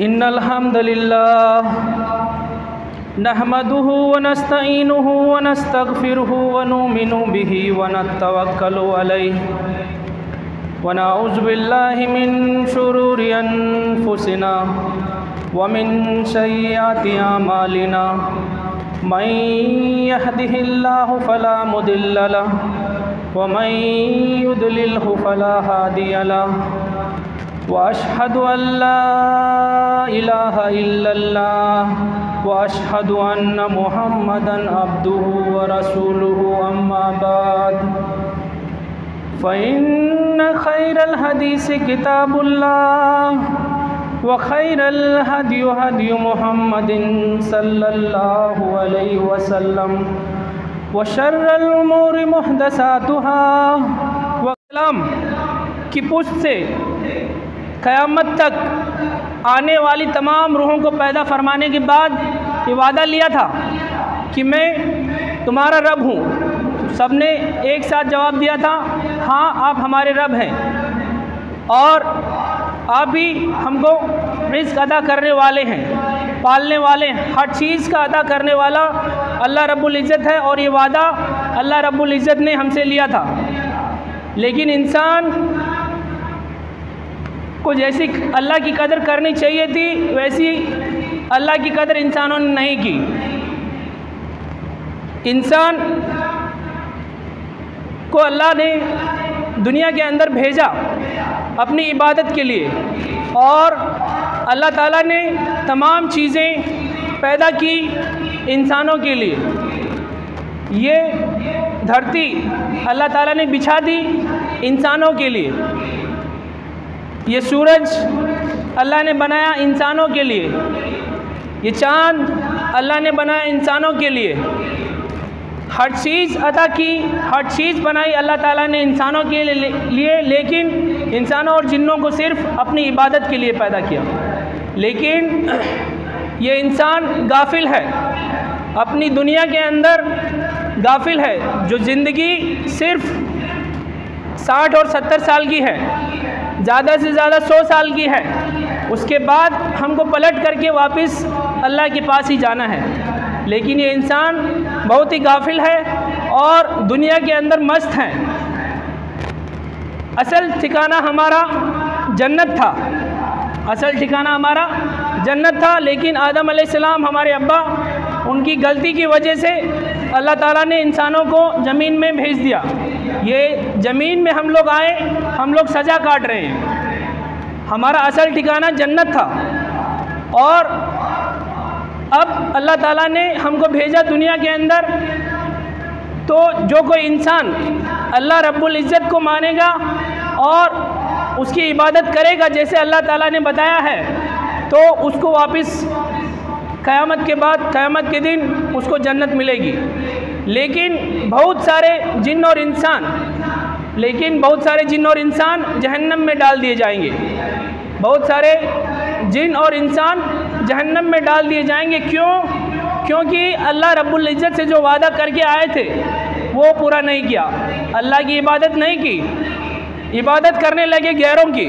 इन्नल हम्दुलिल्लाह नहमदुहु व नस्तईनुहु व नस्तगफिरुहु व नुमिनु बिही व नतवक्कलु अलैहि व नऊज़ु बिल्लाहि मिन शुरूरि अनफुसिना व मिन सय्यिआति अमालिना मन यहदिहिल्लाहु फला मुदिल्ल लहु व मन युद्लिल्हु फला हादिय लहु व अशहदु अल्ला इलाहा इल्लल्लाह व अशहदु अन्ना मुहम्मदन अब्दुहु व रसूलुहु अम्मा बाद फ़इन्न खैरल हदीस किताबुल्लाह व खैरल हदी हदी मुहम्मदिन सल्लल्लाहु अलैहि वसल्लम व शर्रल उमूरि मुहदसातुहा व कलाम की पुष्ट से क़यामत तक आने वाली तमाम रूहों को पैदा फरमाने के बाद ये वादा लिया था कि मैं तुम्हारा रब हूँ। सब ने एक साथ जवाब दिया था, हाँ आप हमारे रब हैं और आप ही हमको रिज़्क़ अदा करने वाले हैं, पालने वाले हैं, हर चीज़ का अदा करने वाला अल्लाह रब्बुल इज़्ज़त है। और ये वादा अल्लाह रब्बुल इज़्ज़त ने हमसे लिया था। लेकिन इंसान को जैसी अल्लाह की कदर करनी चाहिए थी वैसी अल्लाह की कदर इंसानों ने नहीं की। इंसान को अल्लाह ने दुनिया के अंदर भेजा अपनी इबादत के लिए और अल्लाह ताला ने तमाम चीज़ें पैदा की इंसानों के लिए। ये धरती अल्लाह ताला ने बिछा दी इंसानों के लिए, ये सूरज अल्लाह ने बनाया इंसानों के लिए, ये चाँद अल्लाह ने बनाया इंसानों के लिए। हर चीज़ अता की, हर चीज़ बनाई अल्लाह ताला ने इंसानों के लिए, लेकिन इंसानों और जिन्नों को सिर्फ अपनी इबादत के लिए पैदा किया। लेकिन ये इंसान गाफिल है, अपनी दुनिया के अंदर गाफिल है। जो ज़िंदगी सिर्फ 60 और 70 साल की है, ज़्यादा से ज़्यादा 100 साल की है, उसके बाद हमको पलट करके वापस अल्लाह के पास ही जाना है। लेकिन ये इंसान बहुत ही गाफिल है और दुनिया के अंदर मस्त है। असल ठिकाना हमारा जन्नत था, असल ठिकाना हमारा जन्नत था। लेकिन आदम अलैहिस्सलाम हमारे अब्बा, उनकी गलती की वजह से अल्लाह ताला ने इंसानों को ज़मीन में भेज दिया। ये ज़मीन में हम लोग आए, हम लोग सज़ा काट रहे हैं। हमारा असल ठिकाना जन्नत था और अब अल्लाह ताला ने हमको भेजा दुनिया के अंदर। तो जो कोई इंसान अल्लाह रब्बुल इज़्ज़त को मानेगा और उसकी इबादत करेगा जैसे अल्लाह ताला ने बताया है, तो उसको वापस क़यामत के बाद, क़यामत के दिन उसको जन्नत मिलेगी। लेकिन बहुत सारे जिन और इंसान जहन्नम में डाल दिए जाएंगे। बहुत सारे जिन और इंसान जहन्नम में डाल दिए जाएंगे। क्यों? क्योंकि अल्लाह रब्बुल इज़्ज़त से जो वादा करके आए थे वो पूरा नहीं किया, अल्लाह की इबादत नहीं की, इबादत करने लगे गैरों की,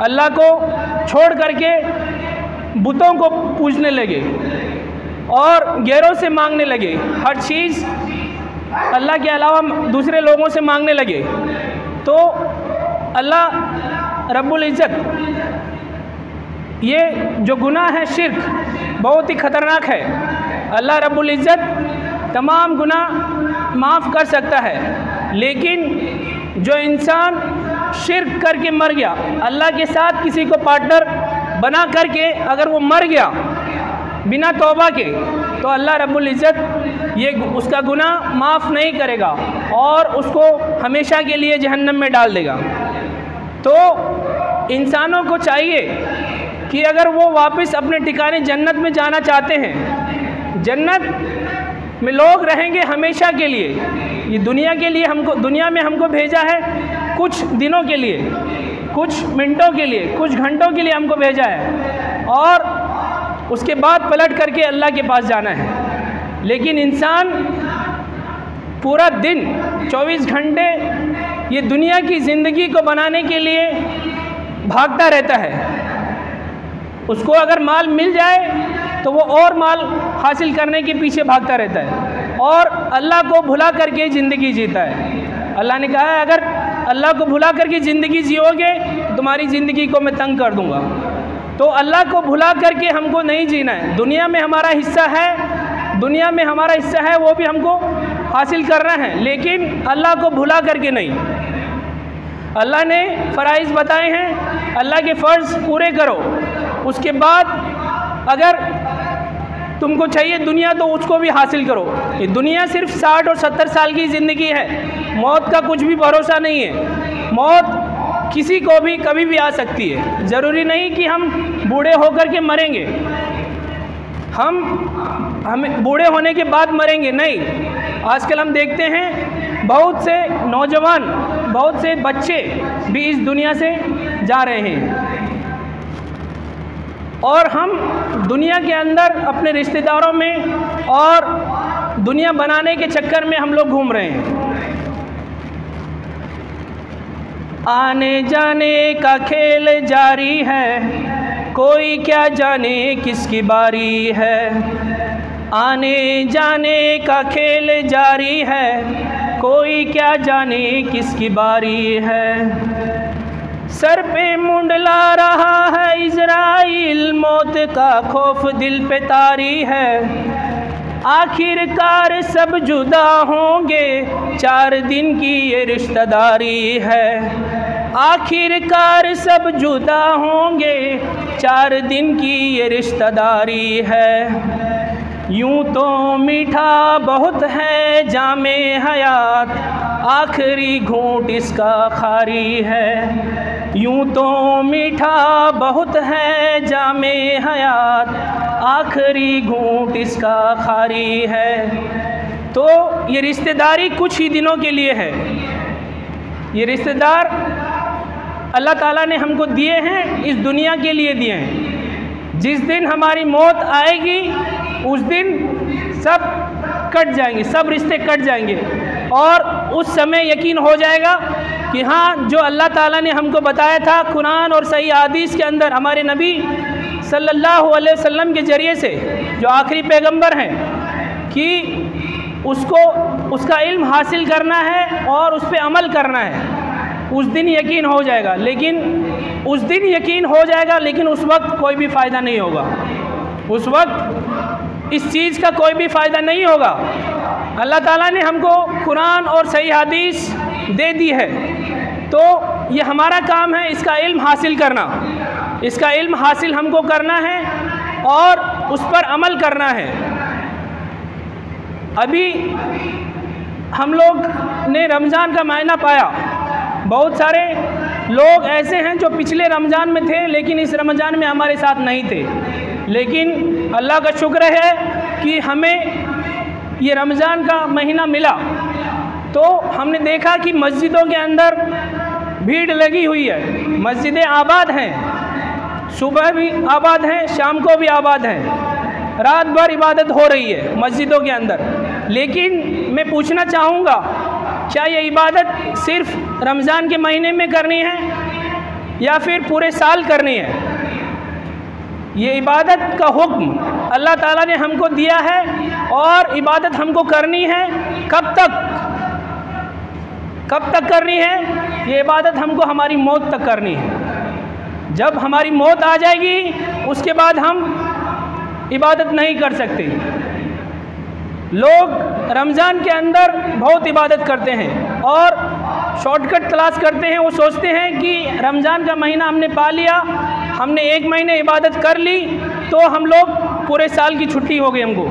अल्लाह को छोड़ करके बुतों को पूजने लगे और गैरों से मांगने लगे। हर चीज़ अल्लाह के अलावा दूसरे लोगों से मांगने लगे। तो अल्लाह रब्बुल इज़्ज़त, ये जो गुनाह है शिर्क, बहुत ही ख़तरनाक है। अल्लाह रब्बुल इज़्ज़त तमाम गुनाह माफ़ कर सकता है, लेकिन जो इंसान शिर्क करके मर गया, अल्लाह के साथ किसी को पार्टनर बना करके अगर वो मर गया बिना तौबा के, तो अल्लाह रब्बुल इज़्ज़त ये उसका गुनाह माफ़ नहीं करेगा और उसको हमेशा के लिए जहन्नम में डाल देगा। तो इंसानों को चाहिए कि अगर वो वापस अपने ठिकाने जन्नत में जाना चाहते हैं, जन्नत में लोग रहेंगे हमेशा के लिए। ये दुनिया के लिए हमको, दुनिया में हमको भेजा है कुछ दिनों के लिए, कुछ मिनटों के लिए, कुछ घंटों के लिए हमको भेजा है और उसके बाद पलट करके अल्लाह के पास जाना है। लेकिन इंसान पूरा दिन 24 घंटे ये दुनिया की ज़िंदगी को बनाने के लिए भागता रहता है। उसको अगर माल मिल जाए तो वो और माल हासिल करने के पीछे भागता रहता है और अल्लाह को भुला करके ज़िंदगी जीता है। अल्लाह ने कहा है अगर अल्लाह को भुला करके ज़िंदगी जियोगे तो तुम्हारी ज़िंदगी को मैं तंग कर दूँगा। तो अल्लाह को भुला करके हमको नहीं जीना है। दुनिया में हमारा हिस्सा है, वो भी हमको हासिल करना है, लेकिन अल्लाह को भुला करके नहीं। अल्लाह ने फ़राइज़ बताए हैं, अल्लाह के फ़र्ज़ पूरे करो। उसके बाद अगर तुमको चाहिए दुनिया तो उसको भी हासिल करो। ये दुनिया सिर्फ 60 और 70 साल की ज़िंदगी है, मौत का कुछ भी भरोसा नहीं है। मौत किसी को भी कभी भी आ सकती है, ज़रूरी नहीं कि हम बूढ़े होकर के मरेंगे, हमें बूढ़े होने के बाद मरेंगे, नहीं। आजकल हम देखते हैं बहुत से नौजवान, बहुत से बच्चे भी इस दुनिया से जा रहे हैं और हम दुनिया के अंदर अपने रिश्तेदारों में और दुनिया बनाने के चक्कर में हम लोग घूम रहे हैं। आने जाने का खेल जारी है, कोई क्या जाने किसकी बारी है। आने जाने का खेल जारी है, कोई क्या जाने किसकी बारी है। सर पे मुंडला रहा है इज़राइल, मौत का खौफ दिल पे तारी है। आखिरकार सब जुदा होंगे, 4 दिन की ये रिश्तेदारी है। आखिरकार सब जुदा होंगे, 4 दिन की ये रिश्तेदारी है। यूं तो मीठा बहुत है जामे हयात, आखिरी घूंट इसका खारी है। यूं तो मीठा बहुत है जामे हयात, आखिरी घूंट इसका खारी है। तो ये रिश्तेदारी कुछ ही दिनों के लिए है। ये रिश्तेदार अल्लाह ताला ने हमको दिए हैं, इस दुनिया के लिए दिए हैं। जिस दिन हमारी मौत आएगी उस दिन सब कट जाएंगे, सब रिश्ते कट जाएंगे और उस समय यकीन हो जाएगा कि हाँ, जो अल्लाह ताला ने हमको बताया था कुरान और सही हदीस के अंदर, हमारे नबी सल्लल्लाहु अलैहि वसल्लम के ज़रिए से, जो आखिरी पैगंबर हैं, कि उसको उसका इल्म हासिल करना है और उस पर अमल करना है। उस दिन यकीन हो जाएगा, लेकिन उस दिन यकीन हो जाएगा, लेकिन उस वक्त कोई भी फ़ायदा नहीं होगा। उस वक्त इस चीज़ का कोई भी फ़ायदा नहीं होगा। अल्लाह ताला ने हमको कुरान और सही हदीस दे दी है, तो ये हमारा काम है इसका इल्म हासिल करना। इसका इल्म हासिल हमको करना है और उस पर अमल करना है। अभी हम लोग ने रमज़ान का महीना पाया। बहुत सारे लोग ऐसे हैं जो पिछले रमज़ान में थे लेकिन इस रमज़ान में हमारे साथ नहीं थे, लेकिन अल्लाह का शुक्र है कि हमें ये रमज़ान का महीना मिला। तो हमने देखा कि मस्जिदों के अंदर भीड़ लगी हुई है, मस्जिदें आबाद हैं, सुबह भी आबाद हैं, शाम को भी आबाद हैं, रात भर इबादत हो रही है मस्जिदों के अंदर। लेकिन मैं पूछना चाहूँगा, क्या ये इबादत सिर्फ रमज़ान के महीने में करनी है या फिर पूरे साल करनी है? ये इबादत का हुक्म अल्लाह ताला ने हमको दिया है और इबादत हमको करनी है। कब तक करनी है? ये इबादत हमको हमारी मौत तक करनी है। जब हमारी मौत आ जाएगी उसके बाद हम इबादत नहीं कर सकते। लोग रमज़ान के अंदर बहुत इबादत करते हैं और शॉर्टकट तलाश करते हैं। वो सोचते हैं कि रमज़ान का महीना हमने पा लिया, हमने 1 महीने इबादत कर ली तो हम लोग पूरे साल की छुट्टी हो गई हमको।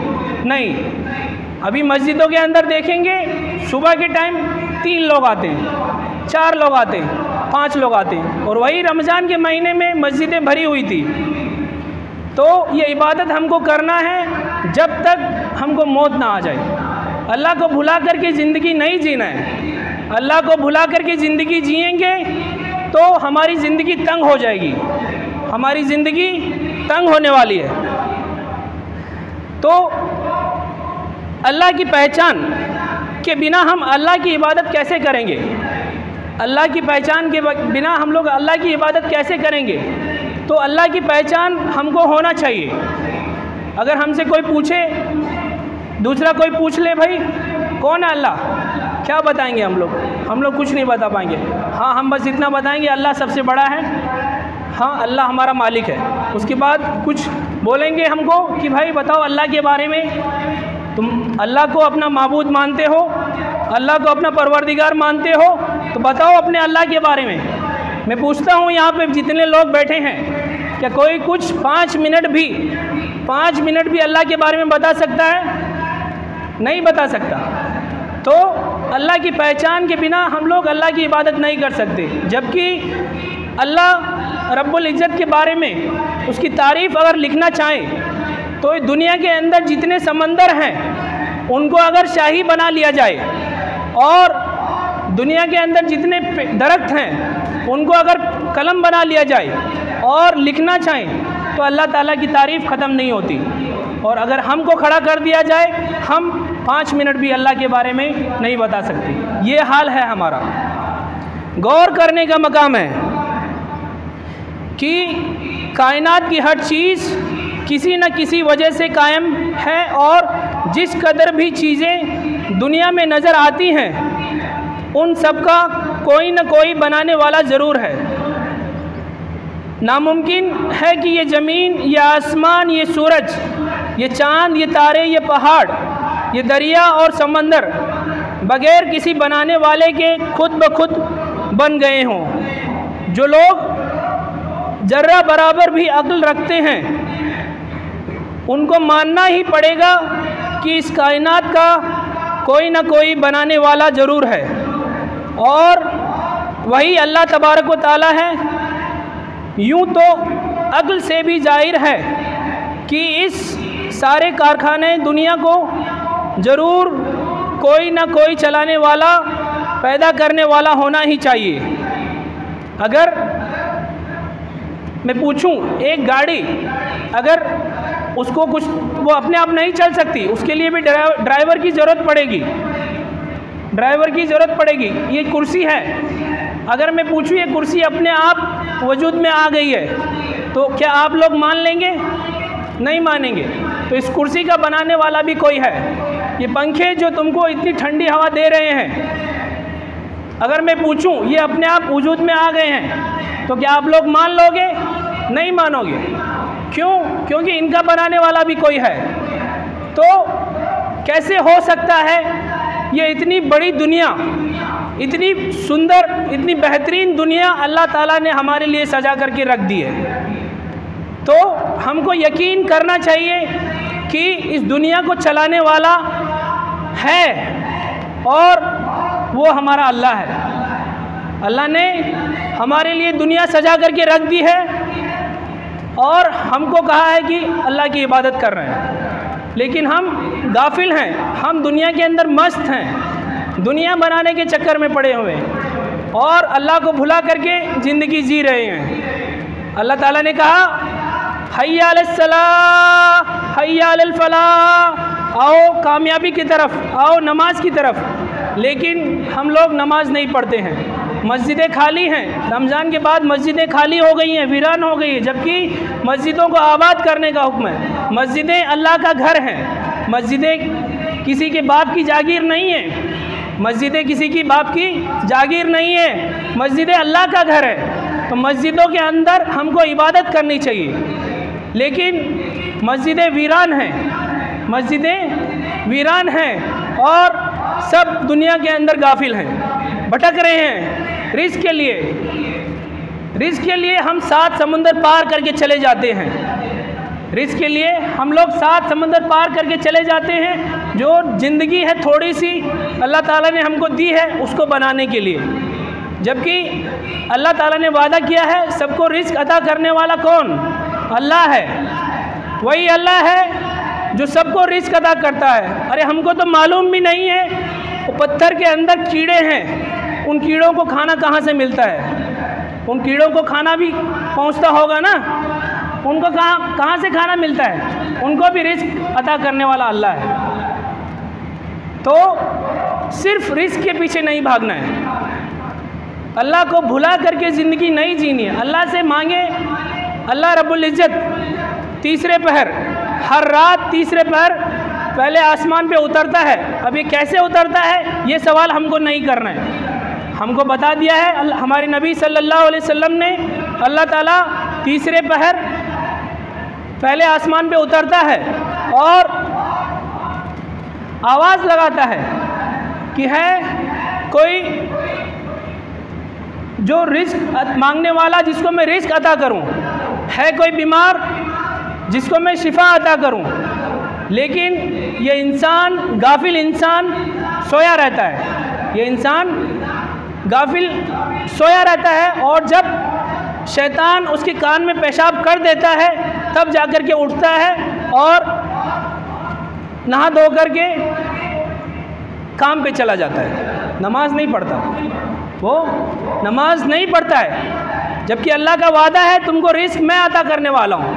नहीं, अभी मस्जिदों के अंदर देखेंगे सुबह के टाइम 3 लोग आते हैं, 4 लोग आते हैं, 5 लोग आते हैं, और वही रमज़ान के महीने में मस्जिदें भरी हुई थी। तो ये इबादत हमको करना है जब तक हमको मौत ना आ जाए। अल्लाह को भुला करके ज़िंदगी नहीं जीना है। अल्लाह को भुला करके ज़िंदगी जिएंगे तो हमारी ज़िंदगी तंग हो जाएगी, हमारी ज़िंदगी तंग होने वाली है। तो अल्लाह की पहचान के बिना हम अल्लाह की इबादत कैसे करेंगे? अल्लाह की पहचान के बिना हम लोग अल्लाह की इबादत कैसे करेंगे? तो अल्लाह की पहचान हमको होना चाहिए। अगर हमसे कोई पूछे, दूसरा कोई पूछ ले भाई कौन है अल्लाह, क्या बताएंगे हम लोग कुछ नहीं बता पाएंगे। हाँ, हम बस इतना बताएंगे अल्लाह सबसे बड़ा है, हाँ अल्लाह हमारा मालिक है। उसके बाद कुछ बोलेंगे हमको कि भाई बताओ अल्लाह के बारे में, तुम अल्लाह को अपना माबूद मानते हो, अल्लाह को अपना परवरदिगार मानते हो, तो बताओ अपने अल्लाह के बारे में। मैं पूछता हूँ यहाँ पे जितने लोग बैठे हैं, क्या कोई कुछ 5 मिनट भी अल्लाह के बारे में बता सकता है? नहीं बता सकता। तो अल्लाह की पहचान के बिना हम लोग अल्लाह की इबादत नहीं कर सकते। जबकि अल्लाह रब्बुल इज़्ज़त के बारे में उसकी तारीफ़ अगर लिखना चाहें तो दुनिया के अंदर जितने समंदर हैं उनको अगर शाही बना लिया जाए और दुनिया के अंदर जितने दरख्त हैं उनको अगर कलम बना लिया जाए और लिखना चाहें तो अल्लाह ताला की तारीफ़ ख़त्म नहीं होती। और अगर हमको खड़ा कर दिया जाए, हम 5 मिनट भी अल्लाह के बारे में नहीं बता सकते। ये हाल है हमारा। गौर करने का मकाम है कि कायनात की हर चीज़ किसी न किसी वजह से कायम है और जिस कदर भी चीज़ें दुनिया में नज़र आती हैं उन सब का कोई न कोई बनाने वाला ज़रूर है। नामुमकिन है कि ये ज़मीन, ये आसमान, ये सूरज, ये चाँद, ये तारे, ये पहाड़, ये दरिया और समंदर बग़ैर किसी बनाने वाले के खुद ब खुद बन गए हों। जो लोग ज़र्रा बराबर भी अक्ल रखते हैं उनको मानना ही पड़ेगा कि इस कायनात का कोई ना कोई बनाने वाला ज़रूर है और वही अल्लाह तबारक व तआला है। यूँ तो अक्ल से भी जाहिर है कि इस सारे कारखाने दुनिया को ज़रूर कोई ना कोई चलाने वाला, पैदा करने वाला होना ही चाहिए। अगर मैं पूछूं, एक गाड़ी अगर उसको कुछ वो अपने आप नहीं चल सकती, उसके लिए भी ड्राइवर की ज़रूरत पड़ेगी। ये कुर्सी है, अगर मैं पूछूं ये कुर्सी अपने आप वजूद में आ गई है तो क्या आप लोग मान लेंगे? नहीं मानेंगे। तो इस कुर्सी का बनाने वाला भी कोई है। ये पंखे जो तुमको इतनी ठंडी हवा दे रहे हैं, अगर मैं पूछूं ये अपने आप वजूद में आ गए हैं तो क्या आप लोग मान लोगे? नहीं मानोगे। क्यों? क्योंकि इनका बनाने वाला भी कोई है। तो कैसे हो सकता है ये इतनी बड़ी दुनिया, इतनी सुंदर, इतनी बेहतरीन दुनिया अल्लाह ताला ने हमारे लिए सजा करके रख दी है। तो हमको यकीन करना चाहिए कि इस दुनिया को चलाने वाला है और वो हमारा अल्लाह है। अल्लाह ने हमारे लिए दुनिया सजा करके रख दी है और हमको कहा है कि अल्लाह की इबादत कर रहे हैं, लेकिन हम गाफिल हैं, हम दुनिया के अंदर मस्त हैं, दुनिया बनाने के चक्कर में पड़े हुए हैं और अल्लाह को भुला करके ज़िंदगी जी रहे हैं। अल्लाह ताला ने कहा हय्या अलस सलाह, हय्या अलल फलाह, आओ कामयाबी की तरफ, आओ नमाज की तरफ। लेकिन हम लोग नमाज नहीं पढ़ते हैं, मस्जिदें खाली हैं। रमज़ान के बाद मस्जिदें खाली हो गई हैं, वीरान हो गई हैं, जबकि मस्जिदों को आबाद करने का हुक्म है। मस्जिदें अल्लाह का घर हैं, मस्जिदें किसी के बाप की जागीर नहीं है, मस्जिदें किसी की बाप की जागीर नहीं है, मस्जिदें अल्लाह का घर है। तो मस्जिदों के अंदर हमको इबादत करनी चाहिए, लेकिन मस्जिदें वीरान हैं, मस्जिदें वीरान हैं और सब दुनिया के अंदर गाफिल हैं, भटक रहे हैं। रिस्क के लिए हम 7 समुंदर पार करके चले जाते हैं। रिस्क के लिए हम लोग 7 समुंदर पार करके चले जाते हैं। जो ज़िंदगी है थोड़ी सी अल्लाह ताला ने हमको दी है उसको बनाने के लिए, जबकि अल्लाह ताला ने वादा किया है सबको रिस्क अता करने वाला कौन? अल्लाह है। वही अल्लाह है जो सबको रिस्क अता करता है। अरे हमको तो मालूम भी नहीं है वो पत्थर के अंदर कीड़े हैं, उन कीड़ों को खाना कहाँ से मिलता है? उन कीड़ों को खाना भी पहुँचता होगा ना, उनको कहाँ से खाना मिलता है? उनको भी रिस्क अता करने वाला अल्लाह है। तो सिर्फ रिस्क के पीछे नहीं भागना है, अल्लाह को भुला करके ज़िंदगी नहीं जीनी है। अल्लाह से मांगे अल्लाह रब्बुल इज़्ज़त तीसरे पहर, हर रात तीसरे पहर पहले आसमान पे उतरता है। अब ये कैसे उतरता है, ये सवाल हमको नहीं करना है। हमको बता दिया है हमारे नबी सल्लल्लाहु अलैहि वसल्लम ने, अल्लाह ताला तीसरे पहर पहले आसमान पे उतरता है और आवाज़ लगाता है कि है कोई जो रिस्क मांगने वाला, जिसको मैं रिस्क अता करूं, है कोई बीमार जिसको मैं शिफा अता करूं। लेकिन ये इंसान, गाफिल इंसान सोया रहता है। ये इंसान गाफिल सोया रहता है और जब शैतान उसके कान में पेशाब कर देता है तब जाकर के उठता है और नहा धो करके काम पे चला जाता है। नमाज नहीं पढ़ता, वो नमाज नहीं पढ़ता है, जबकि अल्लाह का वादा है तुमको रिस्क मैं अता करने वाला हूँ।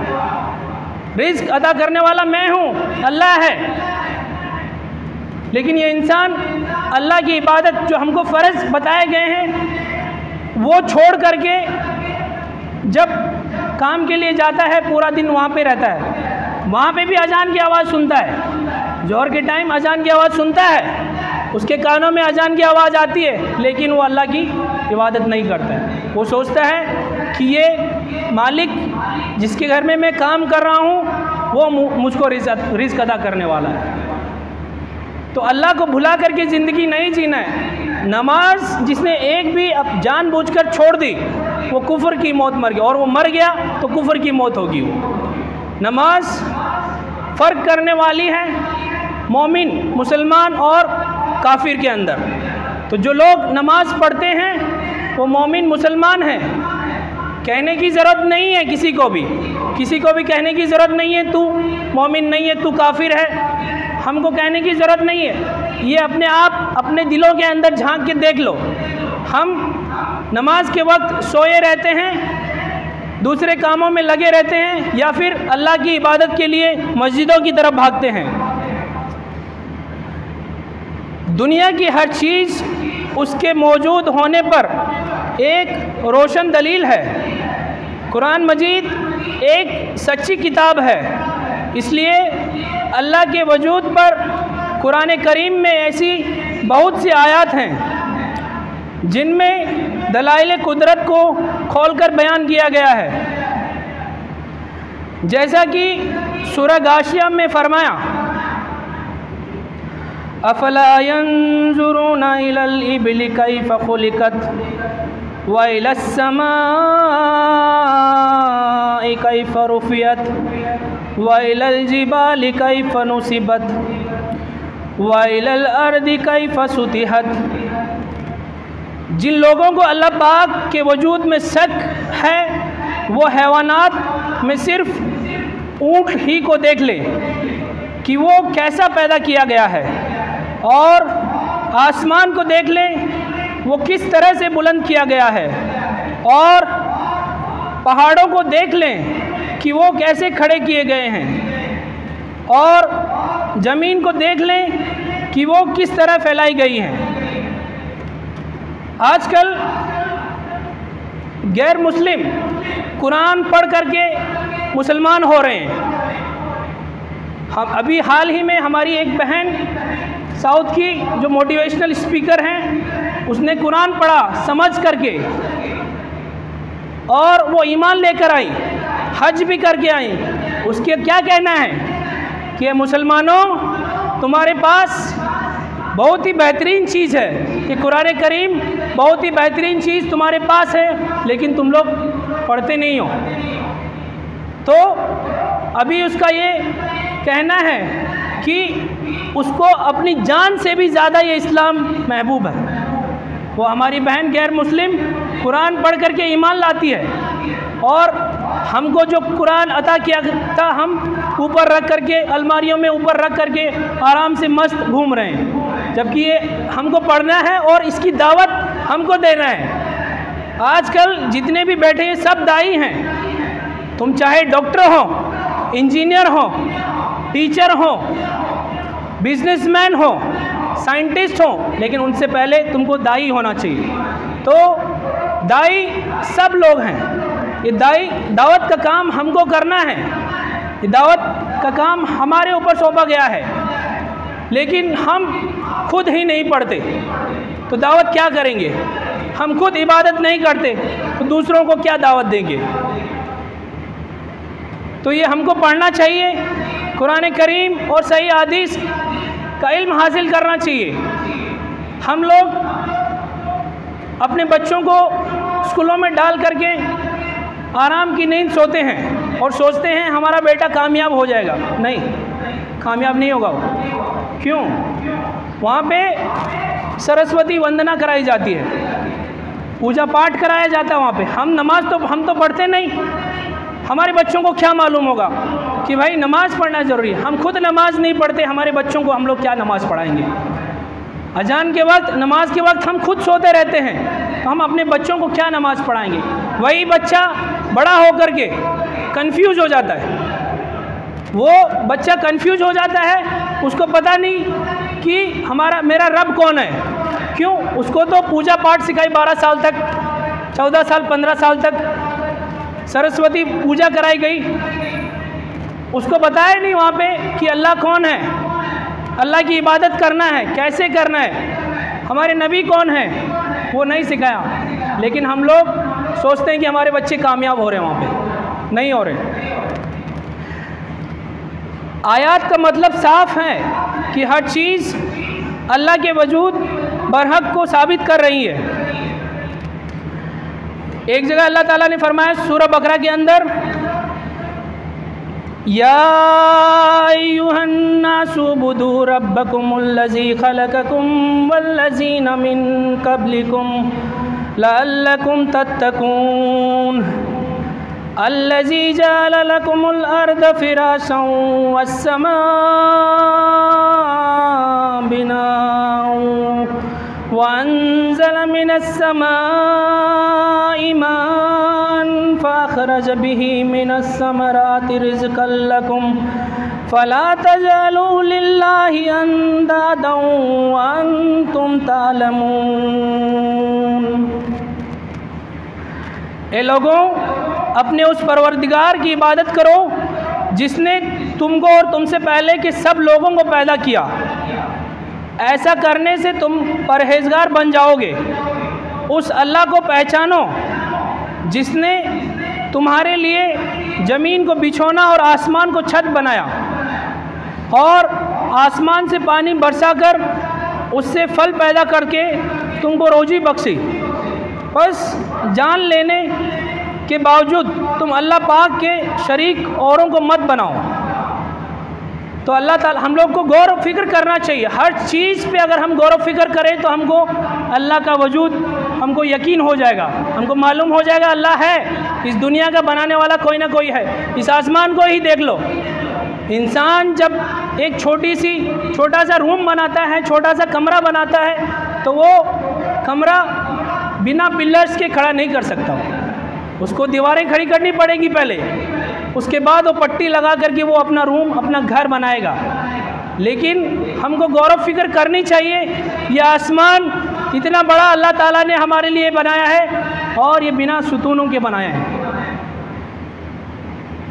रिस्क अता करने वाला मैं हूँ, अल्लाह है। लेकिन ये इंसान अल्लाह की इबादत जो हमको फ़र्ज़ बताए गए हैं वो छोड़ करके जब काम के लिए जाता है पूरा दिन वहाँ पे रहता है। वहाँ पे भी अजान की आवाज़ सुनता है, जोहर के टाइम अजान की आवाज़ सुनता है, उसके कानों में अजान की आवाज़ आती है, लेकिन वो अल्लाह की इबादत नहीं करता है। वो सोचता है कि ये मालिक जिसके घर में मैं काम कर रहा हूँ वो मुझको रिस्क अदा करने वाला है। तो अल्लाह को भुला करके ज़िंदगी नहीं जीना है। नमाज जिसने एक भी अब जानबूझकर छोड़ दी वो कुफ्र की मौत मर गया, और वो मर गया तो कुफ्र की मौत होगी। वो नमाज फ़र्क करने वाली है मोमिन, मुसलमान और काफिर के अंदर। तो जो लोग नमाज पढ़ते हैं वो मोमिन मुसलमान हैं। कहने की ज़रूरत नहीं है किसी को भी कहने की ज़रूरत नहीं है तू मोमिन नहीं है, तू काफिर है। हमको कहने की ज़रूरत नहीं है। ये अपने आप अपने दिलों के अंदर झांक के देख लो। हम नमाज के वक्त सोए रहते हैं, दूसरे कामों में लगे रहते हैं, या फिर अल्लाह की इबादत के लिए मस्जिदों की तरफ भागते हैं। दुनिया की हर चीज़ उसके मौजूद होने पर एक रोशन दलील है। कुरान मजीद एक सच्ची किताब है, इसलिए अल्लाह के वजूद पर कुरान करीम में ऐसी बहुत सी आयत हैं जिनमें दलाइल कुदरत को खोलकर बयान किया गया है। जैसा कि सूरह गाशिया में फरमाया, अफला यंजुरूना इलल इबली कैफ खुलिकत व इलस समाई कैफ रुफियत व इलल जिबाली कैफ नुसिबत व इलल अर्दी कैफ सुतिहत। जिन लोगों को अल्लाह पाक के वजूद में शक है वो हैवानात में सिर्फ ऊँट ही को देख ले कि वो कैसा पैदा किया गया है, और आसमान को देख लें वो किस तरह से बुलंद किया गया है, और पहाड़ों को देख लें कि वो कैसे खड़े किए गए हैं, और ज़मीन को देख लें कि वो किस तरह फैलाई गई हैं। आजकल गैर मुस्लिम कुरान पढ़ करके मुसलमान हो रहे हैं। हम अभी हाल ही में हमारी एक बहन साउथ की जो मोटिवेशनल स्पीकर हैं, उसने कुरान पढ़ा समझ करके और वो ईमान लेकर आई, हज भी करके आई। उसके क्या कहना है कि मुसलमानों तुम्हारे पास बहुत ही बेहतरीन चीज़ है कि कुरान करीम बहुत ही बेहतरीन चीज़ तुम्हारे पास है, लेकिन तुम लोग पढ़ते नहीं हो। तो अभी उसका ये कहना है कि उसको अपनी जान से भी ज़्यादा ये इस्लाम महबूब है। वो हमारी बहन गैर मुस्लिम कुरान पढ़ करके ईमान लाती है, और हमको जो कुरान अता किया था हम ऊपर रख करके अलमारियों में ऊपर रख करके आराम से मस्त घूम रहे हैं, जबकि ये हमको पढ़ना है और इसकी दावत हमको देना है। आजकल जितने भी बैठे हैं सब दाई हैं, तुम चाहे डॉक्टर हो, इंजीनियर हो, टीचर हो, बिजनेसमैन हो, साइंटिस्ट हो, लेकिन उनसे पहले तुमको दाई होना चाहिए। तो दाई सब लोग हैं, ये दावत का काम हमको करना है, ये दावत का काम हमारे ऊपर सौंपा गया है, लेकिन हम खुद ही नहीं पढ़ते तो दावत क्या करेंगे? हम खुद इबादत नहीं करते तो दूसरों को क्या दावत देंगे? तो ये हमको पढ़ना चाहिए, कुरान करीम और सही हदीस का इल्म हासिल करना चाहिए। हम लोग अपने बच्चों को स्कूलों में डाल करके आराम की नींद सोते हैं और सोचते हैं हमारा बेटा कामयाब हो जाएगा। नहीं, कामयाब नहीं होगा वो। क्यों? वहाँ पे सरस्वती वंदना कराई जाती है, पूजा पाठ कराया जाता है वहाँ पे। हम तो पढ़ते नहीं, हमारे बच्चों को क्या मालूम होगा कि भाई नमाज़ पढ़ना ज़रूरी है। हम खुद नमाज नहीं पढ़ते, हमारे बच्चों को हम लोग क्या नमाज़ पढ़ाएंगे? अजान के वक्त, नमाज के वक्त हम खुद सोते रहते हैं, तो हम अपने बच्चों को क्या नमाज़ पढ़ाएंगे? वही बच्चा बड़ा होकर के कंफ्यूज हो जाता है, वो बच्चा कंफ्यूज हो जाता है, उसको पता नहीं कि मेरा रब कौन है। क्यों? उसको तो पूजा पाठ सिखाई 12 साल तक, 14 साल 15 साल तक सरस्वती पूजा कराई गई, उसको बताया नहीं वहाँ पे कि अल्लाह कौन है, अल्लाह की इबादत करना है, कैसे करना है, हमारे नबी कौन है, वो नहीं सिखाया। लेकिन हम लोग सोचते हैं कि हमारे बच्चे कामयाब हो रहे हैं, वहाँ पे नहीं हो रहे। आयत का मतलब साफ है कि हर चीज़ अल्लाह के वजूद बरहक को साबित कर रही है। एक जगह अल्लाह ताला ने फरमाया सूरह बकरा के अंदर, या अय्युहन्नासु उब्दू रब्बकुमुल्लज़ी खलक़कुम वल्लज़ीना मिन क़ब्लिकुम लअल्लकुम तत्तक़ून अल्लज़ी जअल लकुमुल अर्द फ़िराशन वस्समा बिनाअन वअंज़ल मिनस्समाइ माअन फ़अख़रज बिही मिनस्समराति रिज़्क़न लकुम फ़ला तजअलू लिल्लाहि अंदादन वअंतुम तालमून। ए लोगों, अपने उस परवरदिगार की इबादत करो जिसने तुमको और तुमसे पहले के सब लोगों को पैदा किया। ऐसा करने से तुम परहेजगार बन जाओगे। उस अल्लाह को पहचानो जिसने तुम्हारे लिए ज़मीन को बिछोना और आसमान को छत बनाया और आसमान से पानी बरसाकर उससे फल पैदा करके तुमको रोजी बख्शी। बस जान लेने के बावजूद तुम अल्लाह पाक के शरीक औरों को मत बनाओ। तो अल्लाह ताला हम लोग को गौर फिक्र करना चाहिए। हर चीज़ पे अगर हम गौर फिक्र करें तो हमको अल्लाह का वजूद हमको यकीन हो जाएगा, हमको मालूम हो जाएगा अल्लाह है, इस दुनिया का बनाने वाला कोई ना कोई है। इस आसमान को ही देख लो, इंसान जब एक छोटा सा रूम बनाता है, छोटा सा कमरा बनाता है, तो वो कमरा बिना पिलर्स के खड़ा नहीं कर सकता, उसको दीवारें खड़ी करनी पड़ेगी पहले, उसके बाद वो पट्टी लगा करके वो अपना रूम, अपना घर बनाएगा। लेकिन हमको गौर फिक्र करनी चाहिए, यह आसमान इतना बड़ा अल्लाह ताला ने हमारे लिए बनाया है और ये बिना सुतूनों के बनाया है।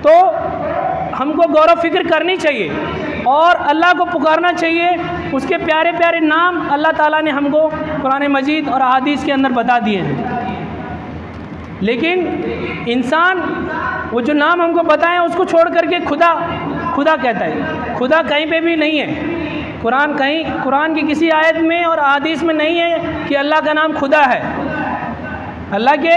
तो हमको गौर फिक्र करनी चाहिए और अल्लाह को पुकारना चाहिए। उसके प्यारे प्यारे नाम अल्लाह ताला ने हमको कुरान मजीद और अहादीस के अंदर बता दिए हैं। लेकिन इंसान वो जो नाम हमको बताए उसको छोड़ करके खुदा कहता है। खुदा कहीं पे भी नहीं है, कुरान की किसी आयत में और अहादीस में नहीं है कि अल्लाह का नाम खुदा है। अल्लाह के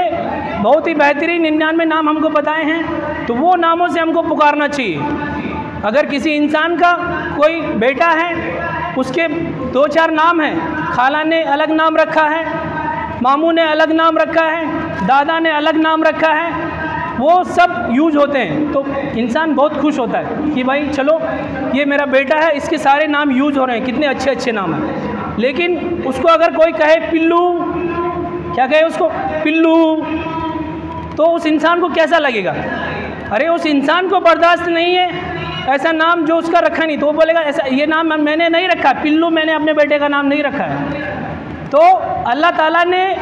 बहुत ही बेहतरीन 99 नाम हमको बताए हैं, तो वो नामों से हमको पुकारना चाहिए। अगर किसी इंसान का कोई बेटा है, उसके 2-4 नाम हैं, खाला ने अलग नाम रखा है, मामू ने अलग नाम रखा है, दादा ने अलग नाम रखा है, वो सब यूज होते हैं, तो इंसान बहुत खुश होता है कि भाई चलो ये मेरा बेटा है, इसके सारे नाम यूज हो रहे हैं, कितने अच्छे अच्छे नाम हैं। लेकिन उसको अगर कोई कहे पिल्लू, क्या कहे उसको पिल्लू, तो उस इंसान को कैसा लगेगा? अरे उस इंसान को बर्दाश्त नहीं है ऐसा नाम जो उसका रखा नहीं, तो वो बोलेगा ऐसा ये नाम मैंने नहीं रखा, पिल्लू मैंने अपने बेटे का नाम नहीं रखा है। तो अल्लाह ताला ने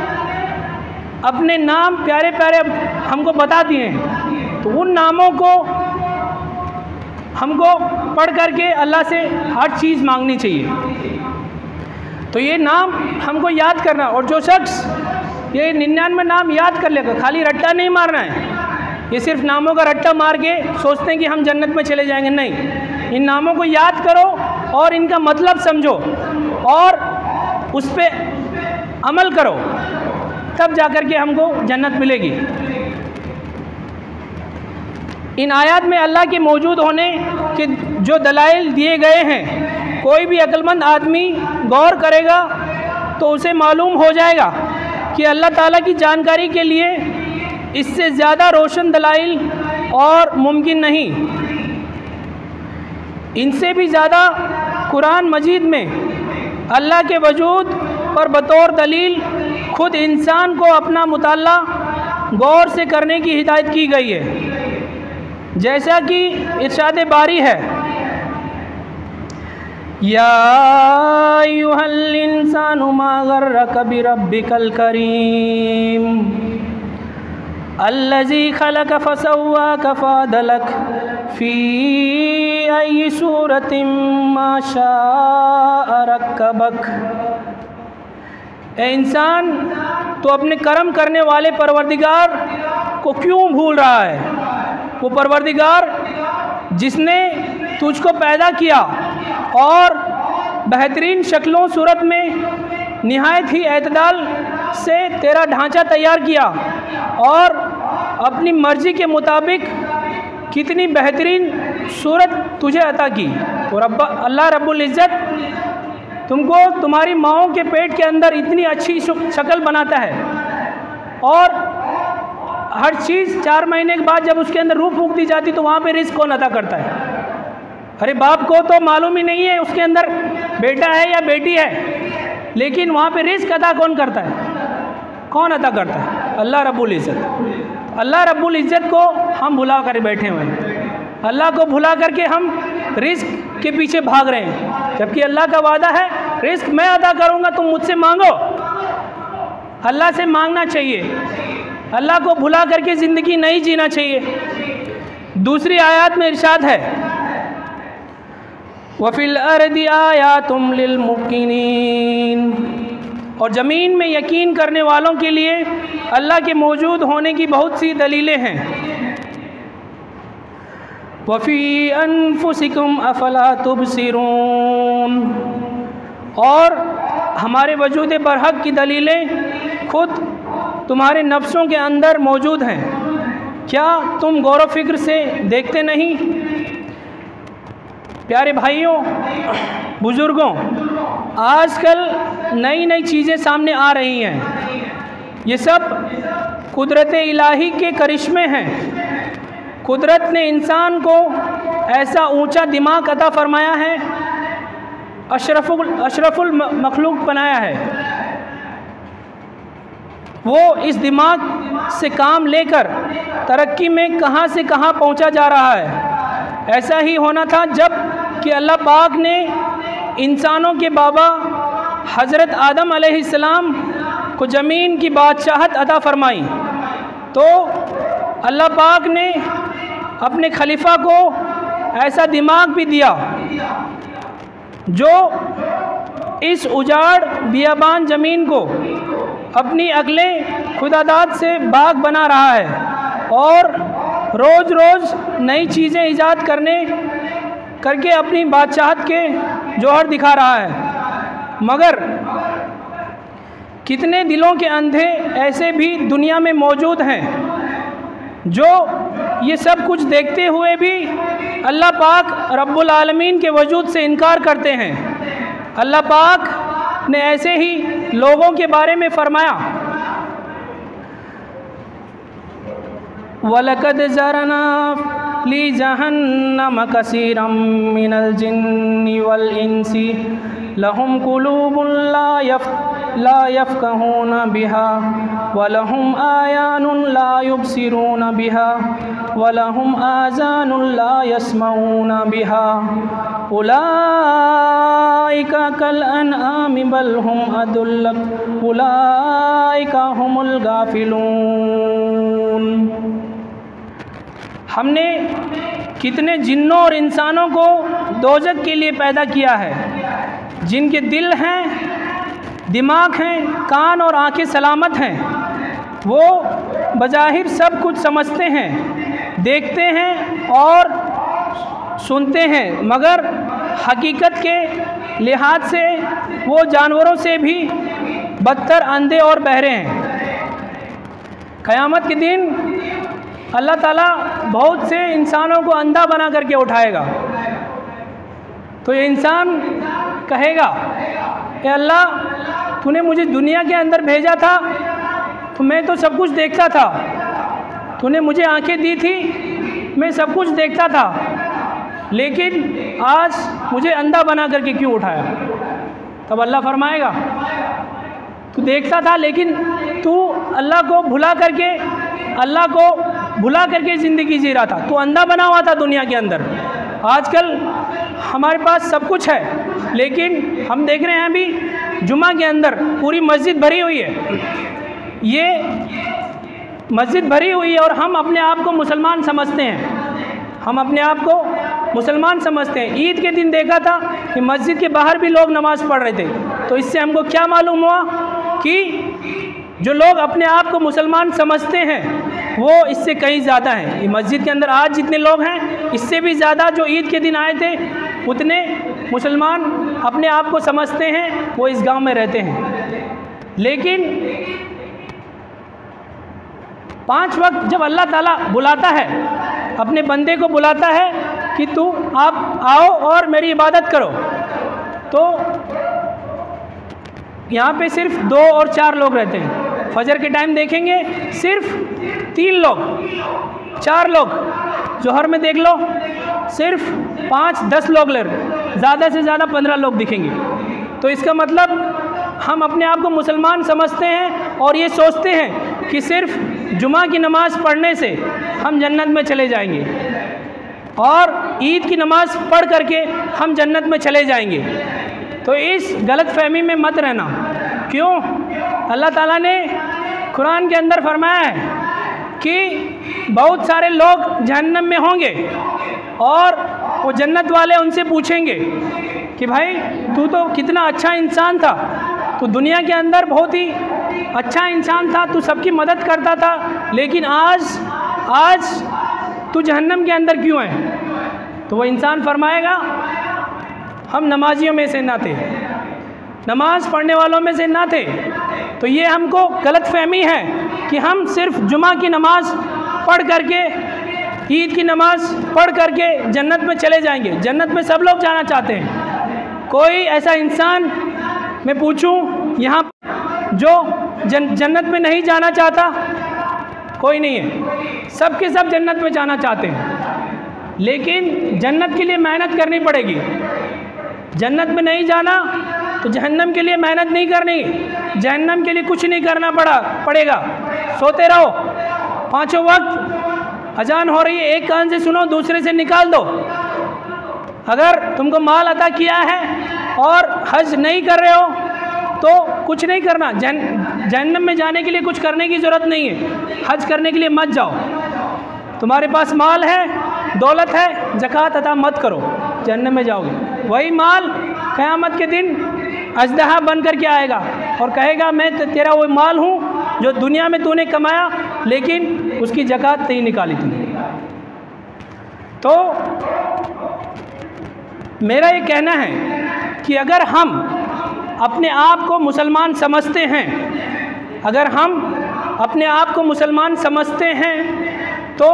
अपने नाम प्यारे प्यारे हमको बता दिए हैं, तो उन नामों को हमको पढ़ करके अल्लाह से हर चीज़ मांगनी चाहिए। तो ये नाम हमको याद करना, और जो शख्स ये 99 नाम याद कर लेगा, खाली रट्टा नहीं मारना है, ये सिर्फ नामों का रट्टा मार के सोचते हैं कि हम जन्नत में चले जाएंगे, नहीं। इन नामों को याद करो और इनका मतलब समझो और उस पर अमल करो, तब जाकर के हमको जन्नत मिलेगी। इन आयत में अल्लाह के मौजूद होने के जो दलाइल दिए गए हैं, कोई भी अक्लमंद आदमी गौर करेगा तो उसे मालूम हो जाएगा कि अल्लाह ताला की जानकारी के लिए इससे ज़्यादा रोशन दलाइल और मुमकिन नहीं। इनसे भी ज़्यादा कुरान मजीद में अल्लाह के वजूद पर बतौर दलील खुद इंसान को अपना मुताला गौर से करने की हिदायत की गई है। जैसा कि इरशाद बारी है, या अय्युहल इंसानु मा गर्रक बिरब्बिकल करीम अल्लज़ी खलक फसव्वाक फअदलक फ़ी अय्यि सूरतिन मा शाअ रक्कबक। ए इंसान, तो अपने कर्म करने वाले परवरदिगार को क्यों भूल रहा है? वो परवरदिगार जिसने तुझको पैदा किया और बेहतरीन शक्लों सूरत में निहायत ही एतदाल से तेरा ढांचा तैयार किया और अपनी मर्ज़ी के मुताबिक कितनी बेहतरीन सूरत तुझे अता की। तो अल्लाह रब्बुल इज़्ज़त तुमको तुम्हारी माँओं के पेट के अंदर इतनी अच्छी शक्ल बनाता है, और हर चीज़ 4 महीने के बाद जब उसके अंदर रूह फूंक दी जाती तो वहाँ पे रिस्क कौन अदा करता है? अरे बाप को तो मालूम ही नहीं है उसके अंदर बेटा है या बेटी है, लेकिन वहाँ पे रिस्क अदा कौन करता है? कौन अदा करता है? अल्लाह रब्बुल इज़्ज़त। अल्लाह रब्बुल इज़्ज़त को हम भुला कर बैठे हुए हैं। अल्लाह को भुला करके हम रिस्क के पीछे भाग रहे हैं, जबकि अल्लाह का वादा है रिस्क मैं अदा करूँगा, तुम मुझसे मांगो। अल्लाह से मांगना चाहिए, अल्लाह को भुला करके ज़िंदगी नहीं जीना चाहिए। दूसरी आयत में इरशाद है, वफ़िल अर्दि आयातुम लिल मुक़िनीन, और ज़मीन में यकीन करने वालों के लिए अल्लाह के मौजूद होने की बहुत सी दलीलें हैं। वफ़ी अनफुसिकुम अफ़ला तुबसिरून, और हमारे वजूद बरहक की दलीलें खुद तुम्हारे नफ्सों के अंदर मौजूद हैं, क्या तुम गौर व फिक्र से देखते नहीं? प्यारे भाइयों, बुज़ुर्गों, आजकल नई नई चीज़ें सामने आ रही हैं। ये सब कुदरत इलाही के करिश्मे हैं। कुदरत ने इंसान को ऐसा ऊंचा दिमाग अता फरमाया है, अशरफुल मखलूक बनाया है। वो इस दिमाग से काम लेकर तरक्की में कहाँ से कहाँ पहुँचा जा रहा है। ऐसा ही होना था जब कि अल्लाह पाक ने इंसानों के बाबा हज़रत आदम अलैहिस्सलाम को ज़मीन की बादशाहत अता फरमाई, तो अल्लाह पाक ने अपने खलीफा को ऐसा दिमाग भी दिया जो इस उजाड़ बियाबान ज़मीन को अपनी अगले खुदादाद से बाग बना रहा है और रोज़ रोज़ नई चीज़ें ईजाद करके अपनी बादशाहत के जौहर दिखा रहा है। मगर कितने दिलों के अंधे ऐसे भी दुनिया में मौजूद हैं जो ये सब कुछ देखते हुए भी अल्लाह पाक रब्बुल आलमीन के वजूद से इनकार करते हैं। अल्लाह पाक ने ऐसे ही लोगों के बारे में फरमाया, वलकद ज़रना ली जहन्नम कसीरम मिनल जिन्नि वल इंसी लहुम कुलूबुन ला यफ़क़हूना बिहा वलहुम आयानुन ला युबसिरूना बिहा वलहुम आज़ानुन ला यस्मऊना बिहा उलाइका उलाइका कल अनआमि बल हुम अदुल्ल उलाइका हुमुल गाफिलून। हमने कितने जिन्नों और इंसानों को दोज़ख के लिए पैदा किया है, जिनके दिल हैं, दिमाग हैं, कान और आंखें सलामत हैं। वो बज़ाहिर सब कुछ समझते हैं, देखते हैं और सुनते हैं, मगर हकीकत के लिहाज से वो जानवरों से भी बदतर अंधे और बहरे हैं। क़यामत के दिन अल्लाह ताला बहुत से इंसानों को अंधा बना करके उठाएगा। तो ये इंसान कहेगा, ए अल्लाह, तूने मुझे दुनिया के अंदर भेजा था तो मैं तो सब कुछ देखता था, तूने मुझे आंखें दी थी, मैं सब कुछ देखता था, लेकिन आज मुझे अंधा बना करके क्यों उठाया? तब अल्लाह फरमाएगा, तू देखता था लेकिन तू अल्लाह को भुला करके ज़िंदगी जी रहा था, तू अंधा बना हुआ था दुनिया के अंदर। आजकल हमारे पास सब कुछ है, लेकिन हम देख रहे हैं अभी जुमा के अंदर पूरी मस्जिद भरी हुई है। ये मस्जिद भरी हुई है और हम अपने आप को मुसलमान समझते हैं, हम अपने आप को मुसलमान समझते हैं। ईद के दिन देखा था कि मस्जिद के बाहर भी लोग नमाज़ पढ़ रहे थे। तो इससे हमको क्या मालूम हुआ कि जो लोग अपने आप को मुसलमान समझते हैं वो इससे कहीं ज़्यादा हैं। ये मस्जिद के अंदर आज जितने लोग हैं, इससे भी ज़्यादा जो ईद के दिन आए थे उतने मुसलमान अपने आप को समझते हैं, वो इस गांव में रहते हैं। लेकिन 5 वक्त जब अल्लाह ताला बुलाता है, अपने बंदे को बुलाता है कि तू आप आओ और मेरी इबादत करो, तो यहाँ पे सिर्फ 2 और 4 लोग रहते हैं। फजर के टाइम देखेंगे सिर्फ 3 लोग, 4 लोग। जोहर में देख लो सिर्फ 5-10 लोग, ज़्यादा से ज़्यादा 15 लोग दिखेंगे। तो इसका मतलब हम अपने आप को मुसलमान समझते हैं और ये सोचते हैं कि सिर्फ जुमा की नमाज़ पढ़ने से हम जन्नत में चले जाएंगे और ईद की नमाज़ पढ़ करके हम जन्नत में चले जाएंगे। तो इस गलत फहमी में मत रहना। क्यों? अल्लाह ताला ने कुरान के अंदर फरमाया है कि बहुत सारे लोग जहन्नम में होंगे और वो जन्नत वाले उनसे पूछेंगे कि भाई तू तो कितना अच्छा इंसान था, तू दुनिया के अंदर बहुत ही अच्छा इंसान था, तू सबकी मदद करता था, लेकिन आज तू जहन्नम के अंदर क्यों है? तो वो इंसान फरमाएगा, हम नमाजियों में से ना थे, नमाज पढ़ने वालों में से ना थे। तो ये हमको गलत फहमी है कि हम सिर्फ जुमा की नमाज़ पढ़ करके, ईद की नमाज़ पढ़ करके जन्नत में चले जाएंगे। जन्नत में सब लोग जाना चाहते हैं। कोई ऐसा इंसान मैं पूछूं यहाँ जो जन्नत में नहीं जाना चाहता? कोई नहीं है। सब के सब जन्नत में जाना चाहते हैं, लेकिन जन्नत के लिए मेहनत करनी पड़ेगी। जन्नत में नहीं जाना तो जहन्नम के लिए मेहनत नहीं करनी, जहन्नम के लिए कुछ नहीं करना पड़ेगा। सोते रहो, 5 वक्त अजान हो रही है, एक कान से सुनो, दूसरे से निकाल दो। अगर तुमको माल अता किया है और हज नहीं कर रहे हो तो कुछ नहीं करना। जहन्नम में जाने के लिए कुछ करने की ज़रूरत नहीं है। हज करने के लिए मत जाओ। तुम्हारे पास माल है, दौलत है, ज़कात अता मत करो, जहन्नम में जाओगे। वही माल क़यामत के दिन अजदहा बन कर के आएगा और कहेगा मैं तेरा वो माल हूँ जो दुनिया में तूने कमाया, लेकिन उसकी ज़कात नहीं निकाली तूने। तो मेरा ये कहना है कि अगर हम अपने आप को मुसलमान समझते हैं, अगर हम अपने आप को मुसलमान समझते हैं तो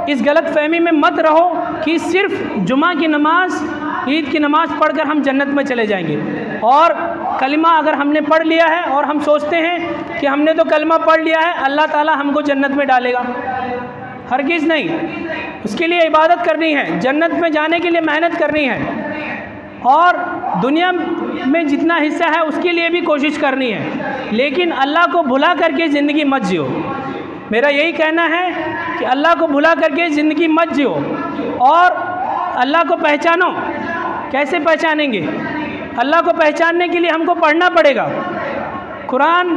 इस गलत फहमी में मत रहो कि सिर्फ जुमा की नमाज़, ईद की नमाज़ पढ़कर हम जन्नत में चले जाएंगे। और कलिमा अगर हमने पढ़ लिया है और हम सोचते हैं कि हमने तो कलिमा पढ़ लिया है, अल्लाह ताला हमको जन्नत में डालेगा, हरगिज़ नहीं। उसके लिए इबादत करनी है, जन्नत में जाने के लिए मेहनत करनी है और दुनिया में जितना हिस्सा है उसके लिए भी कोशिश करनी है, लेकिन अल्लाह को भुला करके ज़िंदगी मत जियो। मेरा यही कहना है कि अल्लाह को भुला करके ज़िंदगी मत जियो और अल्लाह को पहचानो। कैसे पहचानेंगे? अल्लाह को पहचानने के लिए हमको पढ़ना पड़ेगा। कुरान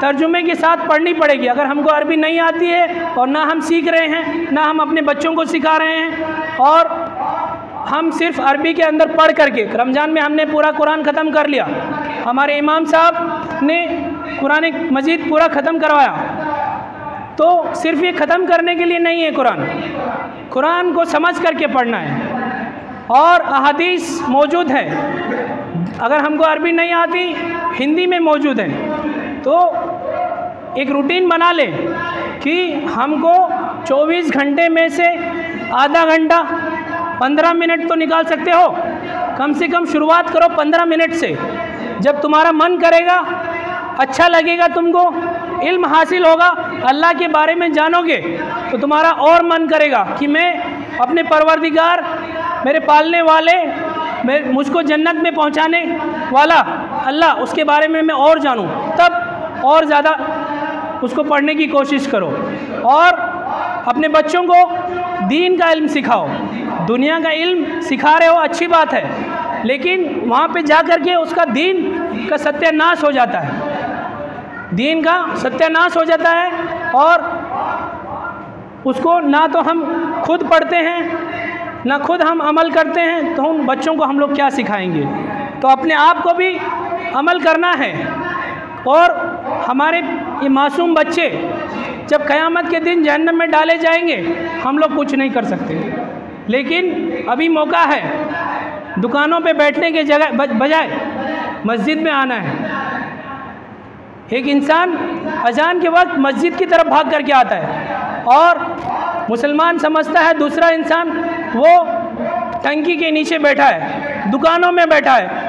तर्जुमे के साथ पढ़नी पड़ेगी। अगर हमको अरबी नहीं आती है और ना हम सीख रहे हैं, ना हम अपने बच्चों को सिखा रहे हैं, और हम सिर्फ अरबी के अंदर पढ़ करके, रमज़ान में हमने पूरा कुरान ख़त्म कर लिया, हमारे इमाम साहब ने कुरान मजीद पूरा ख़त्म करवाया, तो सिर्फ ये ख़त्म करने के लिए नहीं है। कुरान को समझ करके पढ़ना है। और अहादीस मौजूद है, अगर हमको अरबी नहीं आती, हिंदी में मौजूद है, तो एक रूटीन बना ले कि हमको 24 घंटे में से आधा घंटा 15 मिनट तो निकाल सकते हो। कम से कम शुरुआत करो 15 मिनट से। जब तुम्हारा मन करेगा, अच्छा लगेगा, तुमको इल्म हासिल होगा, अल्लाह के बारे में जानोगे, तो तुम्हारा और मन करेगा कि मैं अपने परवरदिगार, मेरे पालने वाले, मुझको जन्नत में पहुंचाने वाला अल्लाह, उसके बारे में मैं और जानूं। तब और ज़्यादा उसको पढ़ने की कोशिश करो। और अपने बच्चों को दीन का इल्म सिखाओ। दुनिया का इल्म सिखा रहे हो, अच्छी बात है, लेकिन वहाँ पे जा कर के उसका दीन का सत्यानाश हो जाता है। दीन का सत्यानाश हो जाता है, और उसको ना तो हम खुद पढ़ते हैं, ना खुद हम अमल करते हैं, तो उन बच्चों को हम लोग क्या सिखाएंगे। तो अपने आप को भी अमल करना है। और हमारे ये मासूम बच्चे जब क़यामत के दिन जहन्नम में डाले जाएंगे, हम लोग कुछ नहीं कर सकते, लेकिन अभी मौका है, दुकानों पे बैठने के बजाय मस्जिद में आना है। एक इंसान अजान के वक्त मस्जिद की तरफ भाग करके आता है, और मुसलमान समझता है दूसरा इंसान वो टंकी के नीचे बैठा है, दुकानों में बैठा है।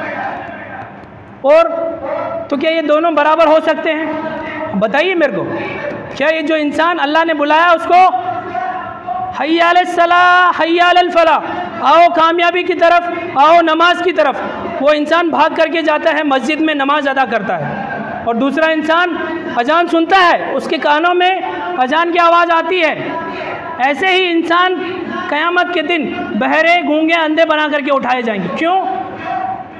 और तो क्या ये दोनों बराबर हो सकते हैं? बताइए मेरे को। क्या ये जो इंसान अल्लाह ने बुलाया उसको हय्या अलस सलाह हय्या अलल फलाह, आओ कामयाबी की तरफ, आओ नमाज की तरफ, वो इंसान भाग करके जाता है, मस्जिद में नमाज अदा करता है। और दूसरा इंसान अजान सुनता है, उसके कानों में अजान की आवाज़ आती है। ऐसे ही इंसान क़यामत के दिन बहरे, गूंगे, अंधे बना करके उठाए जाएंगे। क्यों?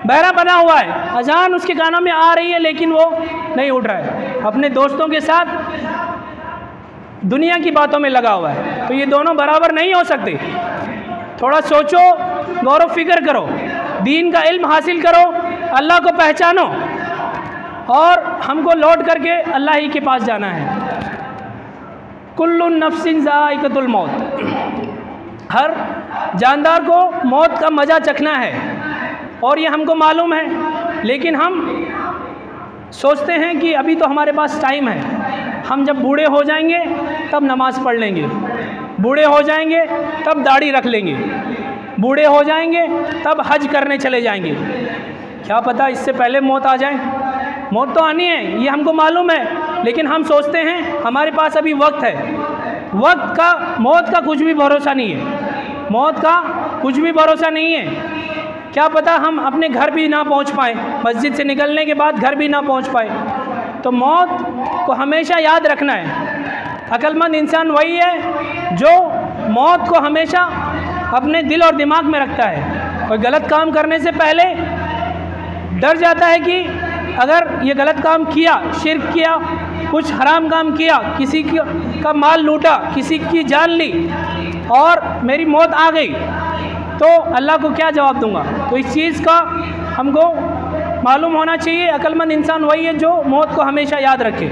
बहरा बना हुआ है, अजान उसके कानों में आ रही है, लेकिन वो नहीं उठ रहा है, अपने दोस्तों के साथ दुनिया की बातों में लगा हुआ है। तो ये दोनों बराबर नहीं हो सकते। थोड़ा सोचो, गौर फिक्र करो, दीन का इल्म हासिल करो, अल्लाह को पहचानो, और हमको लौट करके अल्लाह ही के पास जाना है। कुल्लु नफ्सिन ज़ाइक़तुल मौत, हर जानदार को मौत का मज़ा चखना है, और ये हमको मालूम है, लेकिन हम सोचते हैं कि अभी तो हमारे पास टाइम है, हम जब बूढ़े हो जाएंगे तब नमाज़ पढ़ लेंगे, बूढ़े हो जाएंगे तब दाढ़ी रख लेंगे, बूढ़े हो जाएंगे तब हज करने चले जाएंगे। क्या पता इससे पहले मौत आ जाए। मौत तो आनी है, ये हमको मालूम है, लेकिन हम सोचते हैं हमारे पास अभी वक्त है। वक्त का, मौत का कुछ भी भरोसा नहीं है, मौत का कुछ भी भरोसा नहीं है। क्या पता हम अपने घर भी ना पहुंच पाए, मस्जिद से निकलने के बाद घर भी ना पहुंच पाए। तो मौत को हमेशा याद रखना है। अक्लमंद इंसान वही है जो मौत को हमेशा अपने दिल और दिमाग में रखता है। कोई गलत काम करने से पहले डर जाता है कि अगर ये गलत काम किया, शिर्क किया, कुछ हराम काम किया, किसी का माल लूटा, किसी की जान ली, और मेरी मौत आ गई, तो अल्लाह को क्या जवाब दूंगा। तो इस चीज़ का हमको मालूम होना चाहिए। अक्लमंद इंसान वही है जो मौत को हमेशा याद रखे।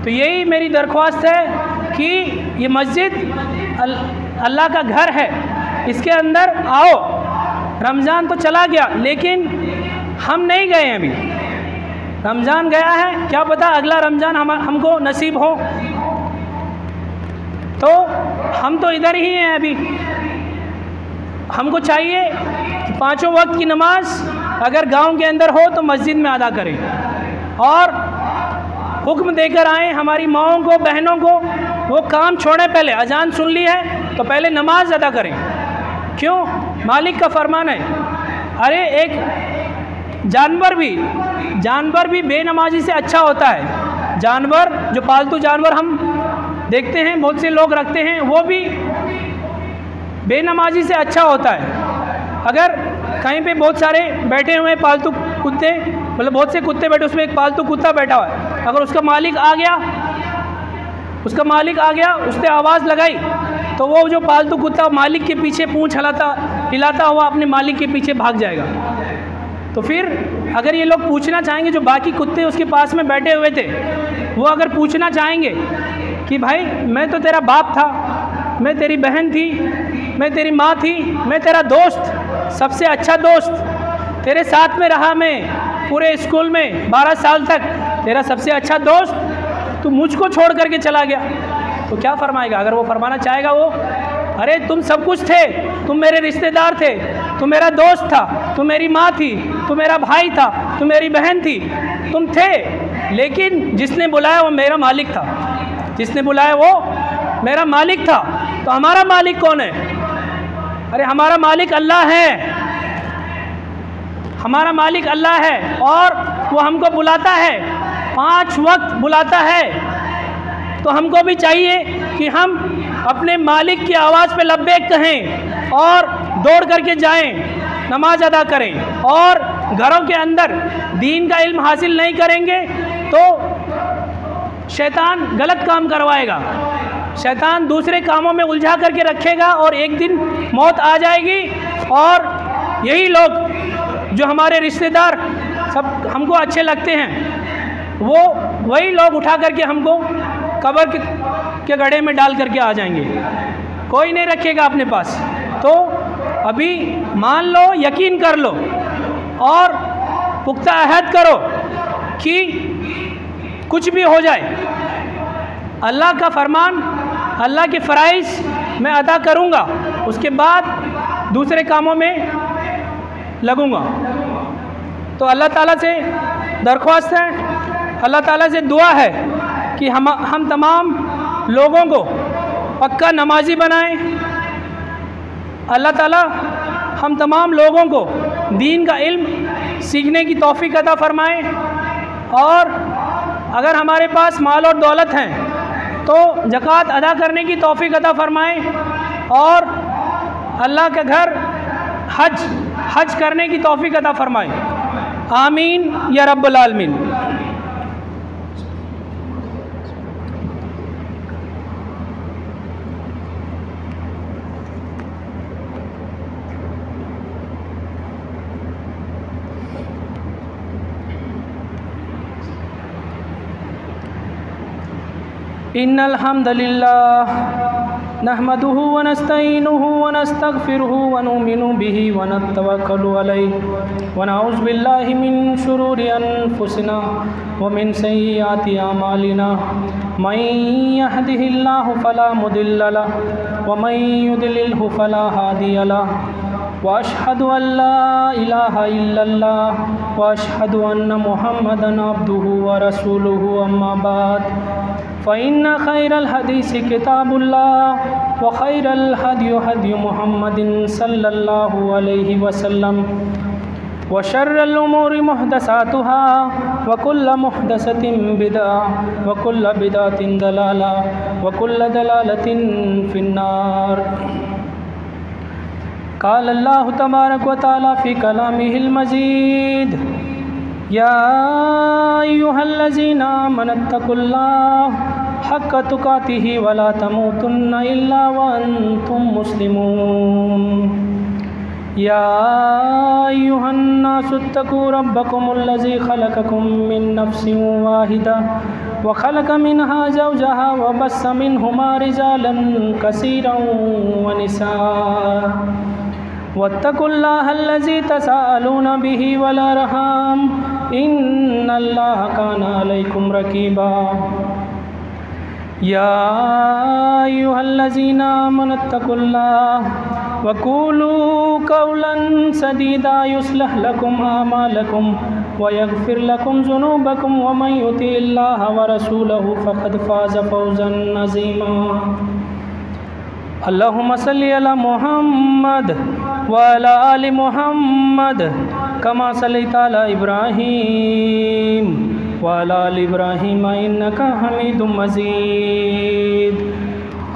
तो यही मेरी दरख्वास्त है कि ये मस्जिद अल्लाह का घर है, इसके अंदर आओ। रमज़ान तो चला गया, लेकिन हम नहीं गए अभी। रमज़ान गया है, क्या पता अगला रमज़ान हमको नसीब हो। तो हम तो इधर ही हैं अभी। हमको चाहिए कि 5 वक्त की नमाज अगर गांव के अंदर हो तो मस्जिद में अदा करें, और हुक्म देकर आएँ हमारी माओं को, बहनों को, वो काम छोड़ें। पहले अजान सुन ली है तो पहले नमाज अदा करें। क्यों? मालिक का फरमान है। अरे एक जानवर भी बेनमाजी से अच्छा होता है। जानवर, जो पालतू जानवर हम देखते हैं बहुत से लोग रखते हैं, वो भी बेनमाजी से अच्छा होता है। अगर कहीं पे बहुत सारे बैठे हुए पालतू कुत्ते, मतलब बहुत से कुत्ते बैठे, उसमें एक पालतू कुत्ता बैठा हुआ है। अगर उसका मालिक आ गया, उसने आवाज़ लगाई तो वो जो पालतू कुत्ता मालिक के पीछे पूंछ हिलाता हुआ अपने मालिक के पीछे भाग जाएगा। तो फिर अगर ये लोग पूछना चाहेंगे, जो बाकी कुत्ते उसके पास में बैठे हुए थे, वो अगर पूछना चाहेंगे कि भाई मैं तो तेरा बाप था, मैं तेरी बहन थी, मैं तेरी माँ थी, मैं तेरा दोस्त, सबसे अच्छा दोस्त, तेरे साथ में रहा, मैं पूरे स्कूल में 12 साल तक तेरा सबसे अच्छा दोस्त, तू मुझको छोड़ करके चला गया, तो क्या फरमाएगा? अगर वो फरमाना चाहेगा वो, अरे तुम सब कुछ थे, तुम मेरे रिश्तेदार थे, तू मेरा दोस्त था, तू मेरी माँ थी, तू मेरा भाई था, तू मेरी बहन थी, तुम थे, लेकिन जिसने बुलाया वो मेरा मालिक था, जिसने बुलाया वो मेरा मालिक था। तो हमारा मालिक कौन है? अरे हमारा मालिक अल्लाह है, हमारा मालिक अल्लाह है, और वो हमको बुलाता है, 5 वक्त बुलाता है। तो हमको भी चाहिए कि हम अपने मालिक की आवाज़ पे लब्बैक कहें और दौड़ करके जाएं, नमाज अदा करें, और घरों के अंदर दीन का इल्म हासिल नहीं करेंगे तो शैतान गलत काम करवाएगा, शैतान दूसरे कामों में उलझा करके रखेगा, और एक दिन मौत आ जाएगी और यही लोग जो हमारे रिश्तेदार सब हमको अच्छे लगते हैं, वो वही लोग उठा करके हमको कब्र के गड्ढे में डाल करके आ जाएंगे, कोई नहीं रखेगा अपने पास। तो अभी मान लो, यकीन कर लो और पुख्ता अहद करो कि कुछ भी हो जाए, अल्लाह का फरमान, अल्लाह के फ़राइज़ मैं अदा करूँगा, उसके बाद दूसरे कामों में लगूँगा। तो अल्लाह ताला से दरख्वास्त है, अल्लाह ताला से दुआ है कि हम तमाम लोगों को पक्का नमाजी बनाएं। अल्लाह ताला हम तमाम लोगों को दीन का इल्म सीखने की तौफीक अता फ़रमाए, और अगर हमारे पास माल और दौलत हैं तो ज़कात अदा करने की तौफीक अता फ़रमाए, और अल्लाह के घर हज करने की तौफीक अता फ़रमाए। आमीन या रब्बुल आलमीन। इन्नल हम्दलिल्लाह नहमदुहु व नस्तईनुहु व नस्तगफिरुहु व नुमिनु बिही व नतवक्कलु अलैहि व नऊज़ु बिल्लाहि मिन शुरूरि अनफुसिना व मिन सय्यिआति अमालिना। मन यहदिहिल्लाहु फला मुदिल्ल लहु व मन युद्लिल्हु फला हादिय लहु व अशहदु अल्ला इलाहा इल्लल्लाह व अशहदु अन्न मुहम्मदन अब्दुहु व रसूलुहु। अम्मा बाद फ़इन्न खैरल हदीस किताबुल्लाह व खैरल हदी हदी मुहम्मदिन सल्लल्लाहु अलैहि वसल्लम व शर्रल उमूरि मुहदसातुहा व कुल्ल मुहदसतिन बिदअह व कुल्ल बिदअतिन दलाला व कुल्ल दलालतिन फिन्नार। क़ाल अल्लाहु तबारक व तआला फ़ी कलामिहिल मजीद या अय्युहल्लज़ीना आमनुत्तक़ुल्लाह हक़्क़ तुक़ातिही वला तमूतुन्ना इल्ला व अंतुम मुस्लिमून। या अय्युहन्नासुत्तक़ू रब्बकुमुल्लज़ी ख़लक़कुम मिन नफ़्सिन वाहिदा व ख़लक़ मिन्हा ज़ौजहा व बस्स मिन्हुमा रिजालन कसीरन व निसाअ वत्तक़ुल्लाहल्लज़ी तसाअलून बिही वल अर्हाम इन्नल्लाहा काना अलैकुम रक़ीबा। या अय्युहल्लज़ीना आमनुत्तक़ुल्लाह व क़ूलू क़ौलन सदीदा युस्लिह लकुम आमालकुम व यग़फ़िर लकुम ज़ुनूबकुम व मन युतिइल्लाह व रसूलहु फ़क़द फ़ाज़ फ़ौज़न अज़ीमा। अल्लाहुम्मा सल्लि अला मुहम्मद व अला आलि मुहम्मद कमा सल्लैता अला इब्राहीम व अला आलि इब्राहीम इन्नका हमीदुम मजीद।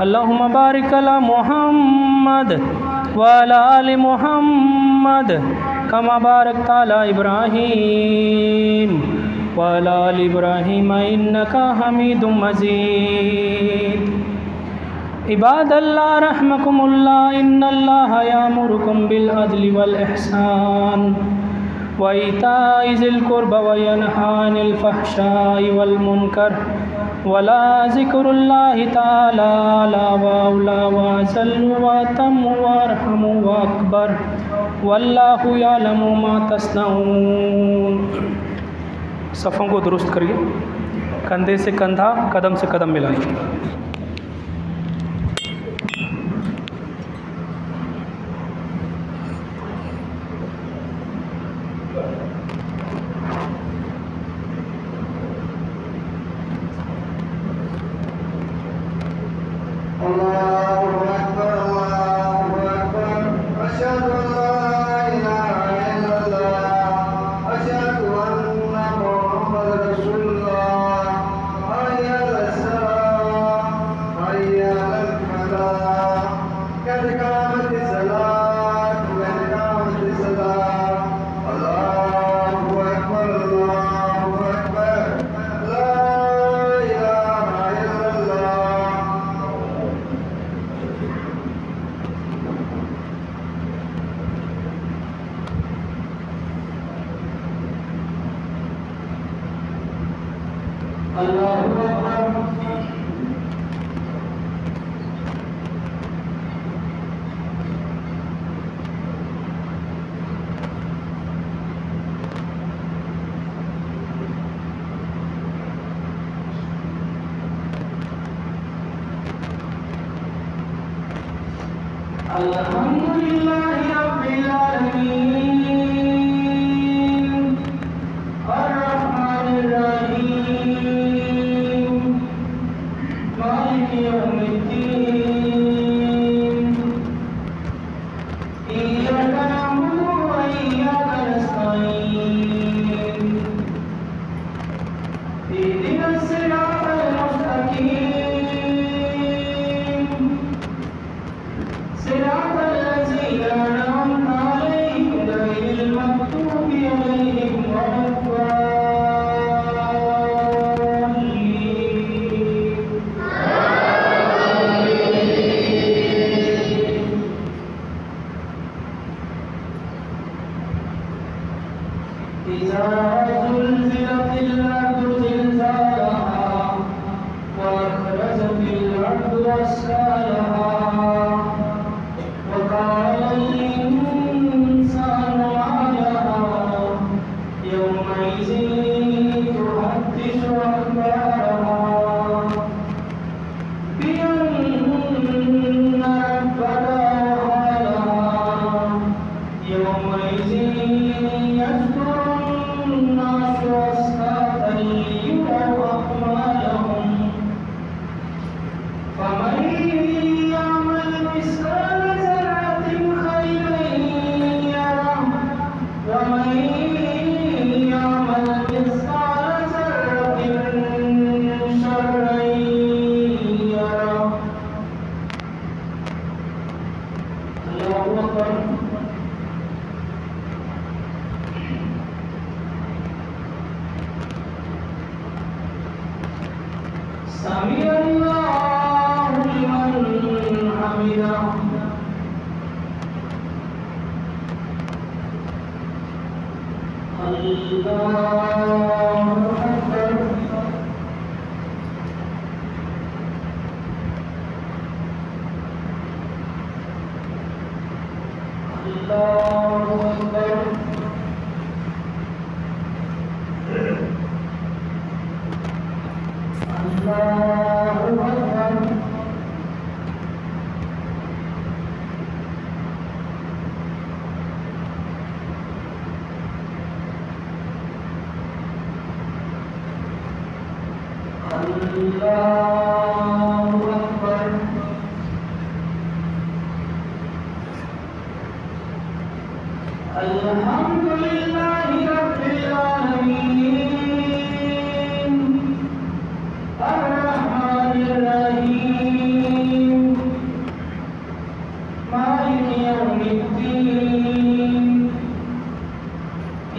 अल्लाहुम्मा बारिक अला मुहम्मद व अला आलि मुहम्मद कमा बारकता अला इब्राहीम व अला आलि इब्राहीम इन्नका हमीदुम मजीद। इबादल्लाह रहमकुमुल्लाह इन्नल्लाह यामुरुकुम बिल अदलि वल इहसान व इताइ ज़िल क़ुर्बा व यन्हा अनिल फ़हशाइ वल मुनकर वला ज़िक्रुल्लाहि तआला अला व औला व अज़ल्लु व अतम्मु व अरहमु व अकबर वल्लाहु यअलमु मा तस्नऊन। सफ़ों को दुरुस्त करिए, कंधे से कंधा, कदम से कदम मिलाइए। अल्हम्दुलिल्लाहि रब्बिल आलमीन अर्रहमानिर रहीम मालिकि यौमिद्दीन इय्याका नअबुदु व इय्याका नस्तईन इहदिनस सिरातल मुस्तकीम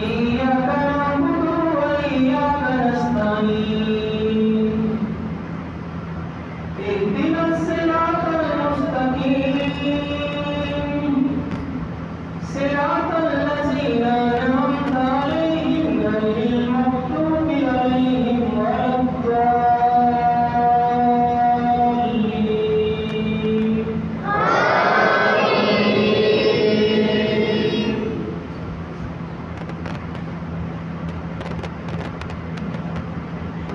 इय्याका नअबुदु व इय्याका नस्तईन इहदिनस सिरातल मुस्तकीम सिरातल लज़ीना अनअमता अलैहिम गैरिल मग़्दूबि अलैहिम वलद्दाल्लीन।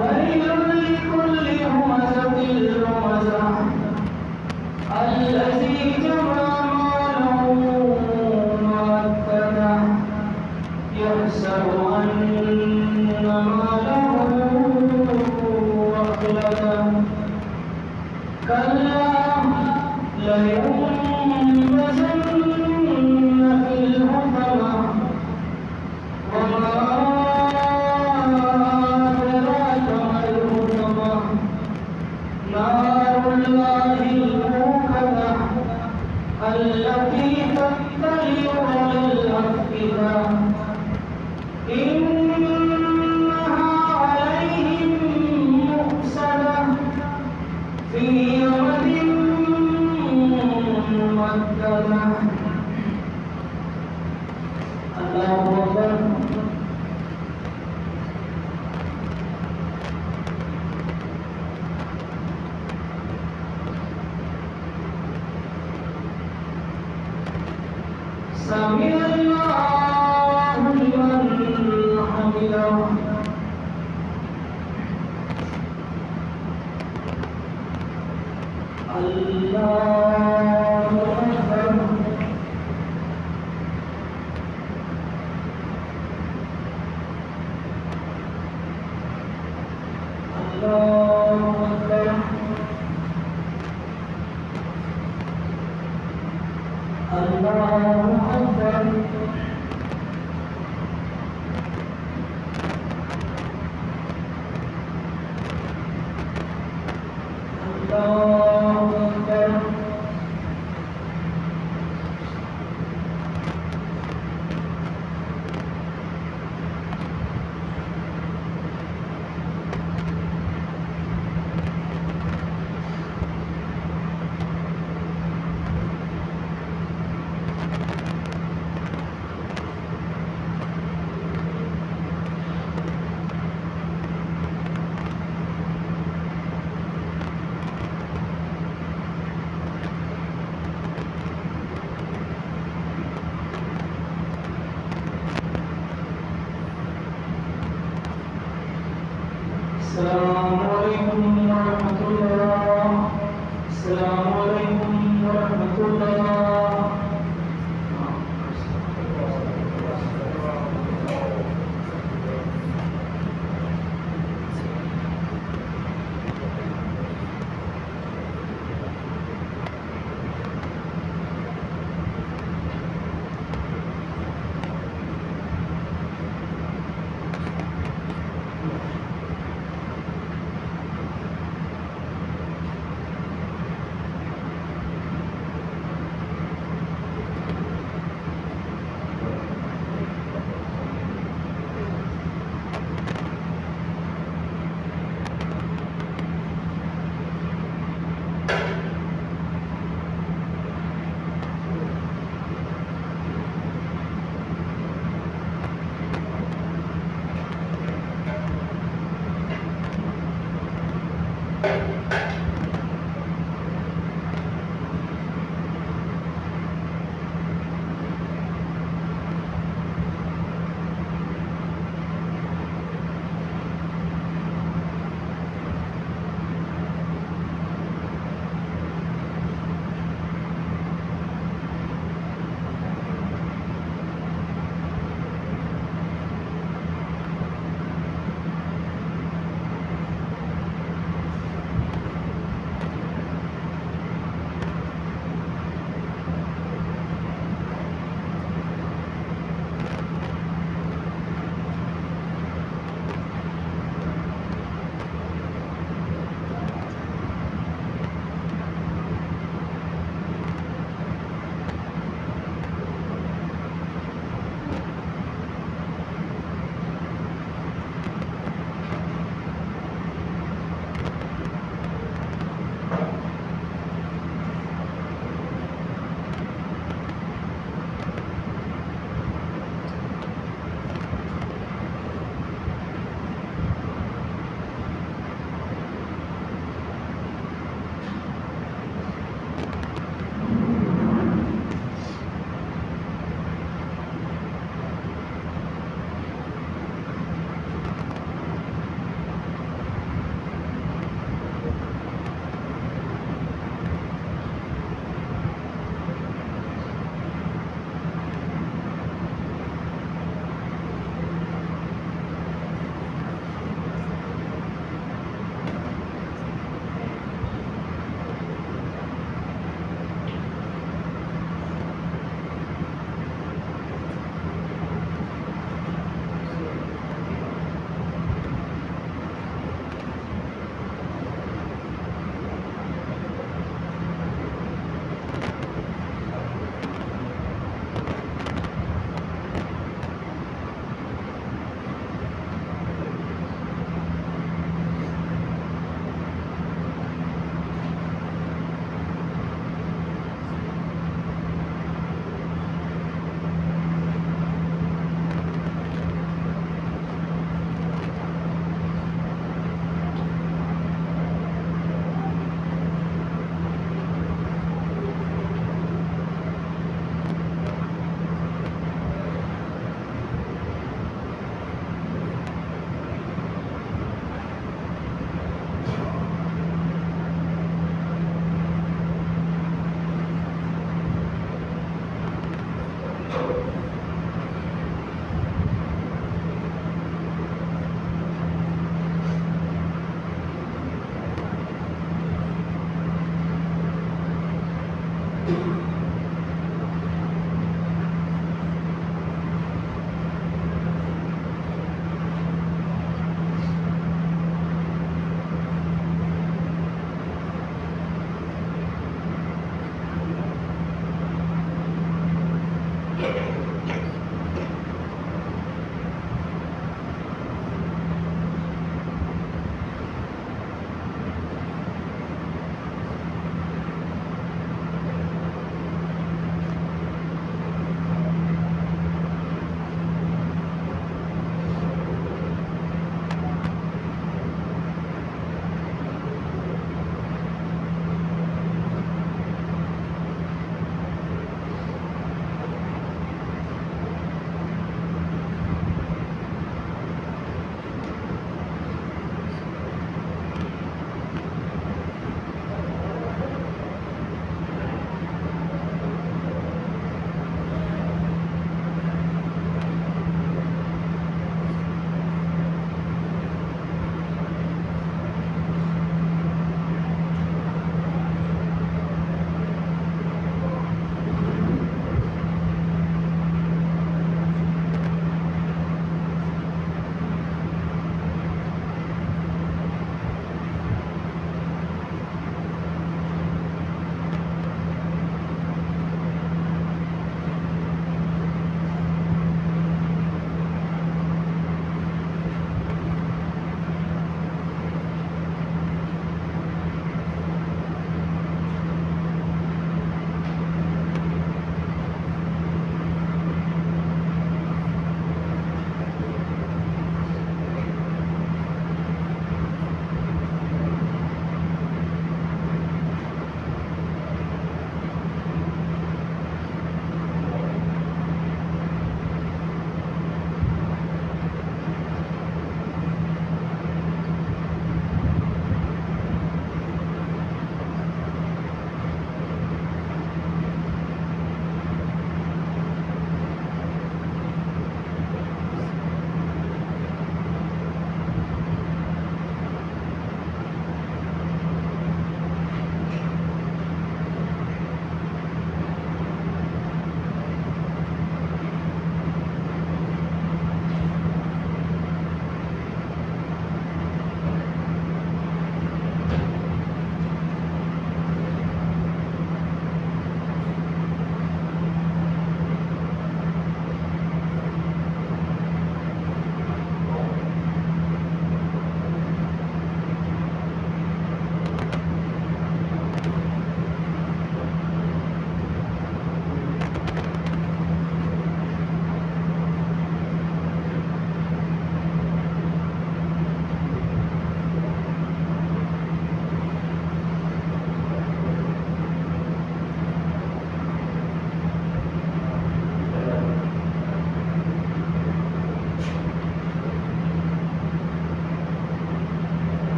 वैलुन लिकुल्लि हुमज़तिल लुमज़ah अल्लज़ी जमअ मालन वअद्ददह यहसबु अन्न मालहु अख़लदह कल्ला लयुनबज़न्न फिल हुतमह वमा अदराका मल हुतमह नारुल्लाहिल मूक़दह अल्लती तत्तलिउ अलल अफ़इदा इन्नहा अलैहिम मुअ्सदह फ़ी यौमिन मुद्ददह। अल्लाहु अकबर। समिअल्लाहु लिमन हमिदह। अल्लाहु अकबर। अल्लाहु अकबर। अल्लाहु अकबर। अल्लाहु अकबर। अस्सलामु अलैकुम वरहमतुल्लाह। अस्सलामु अलैकुम वरहमतुल्लाह।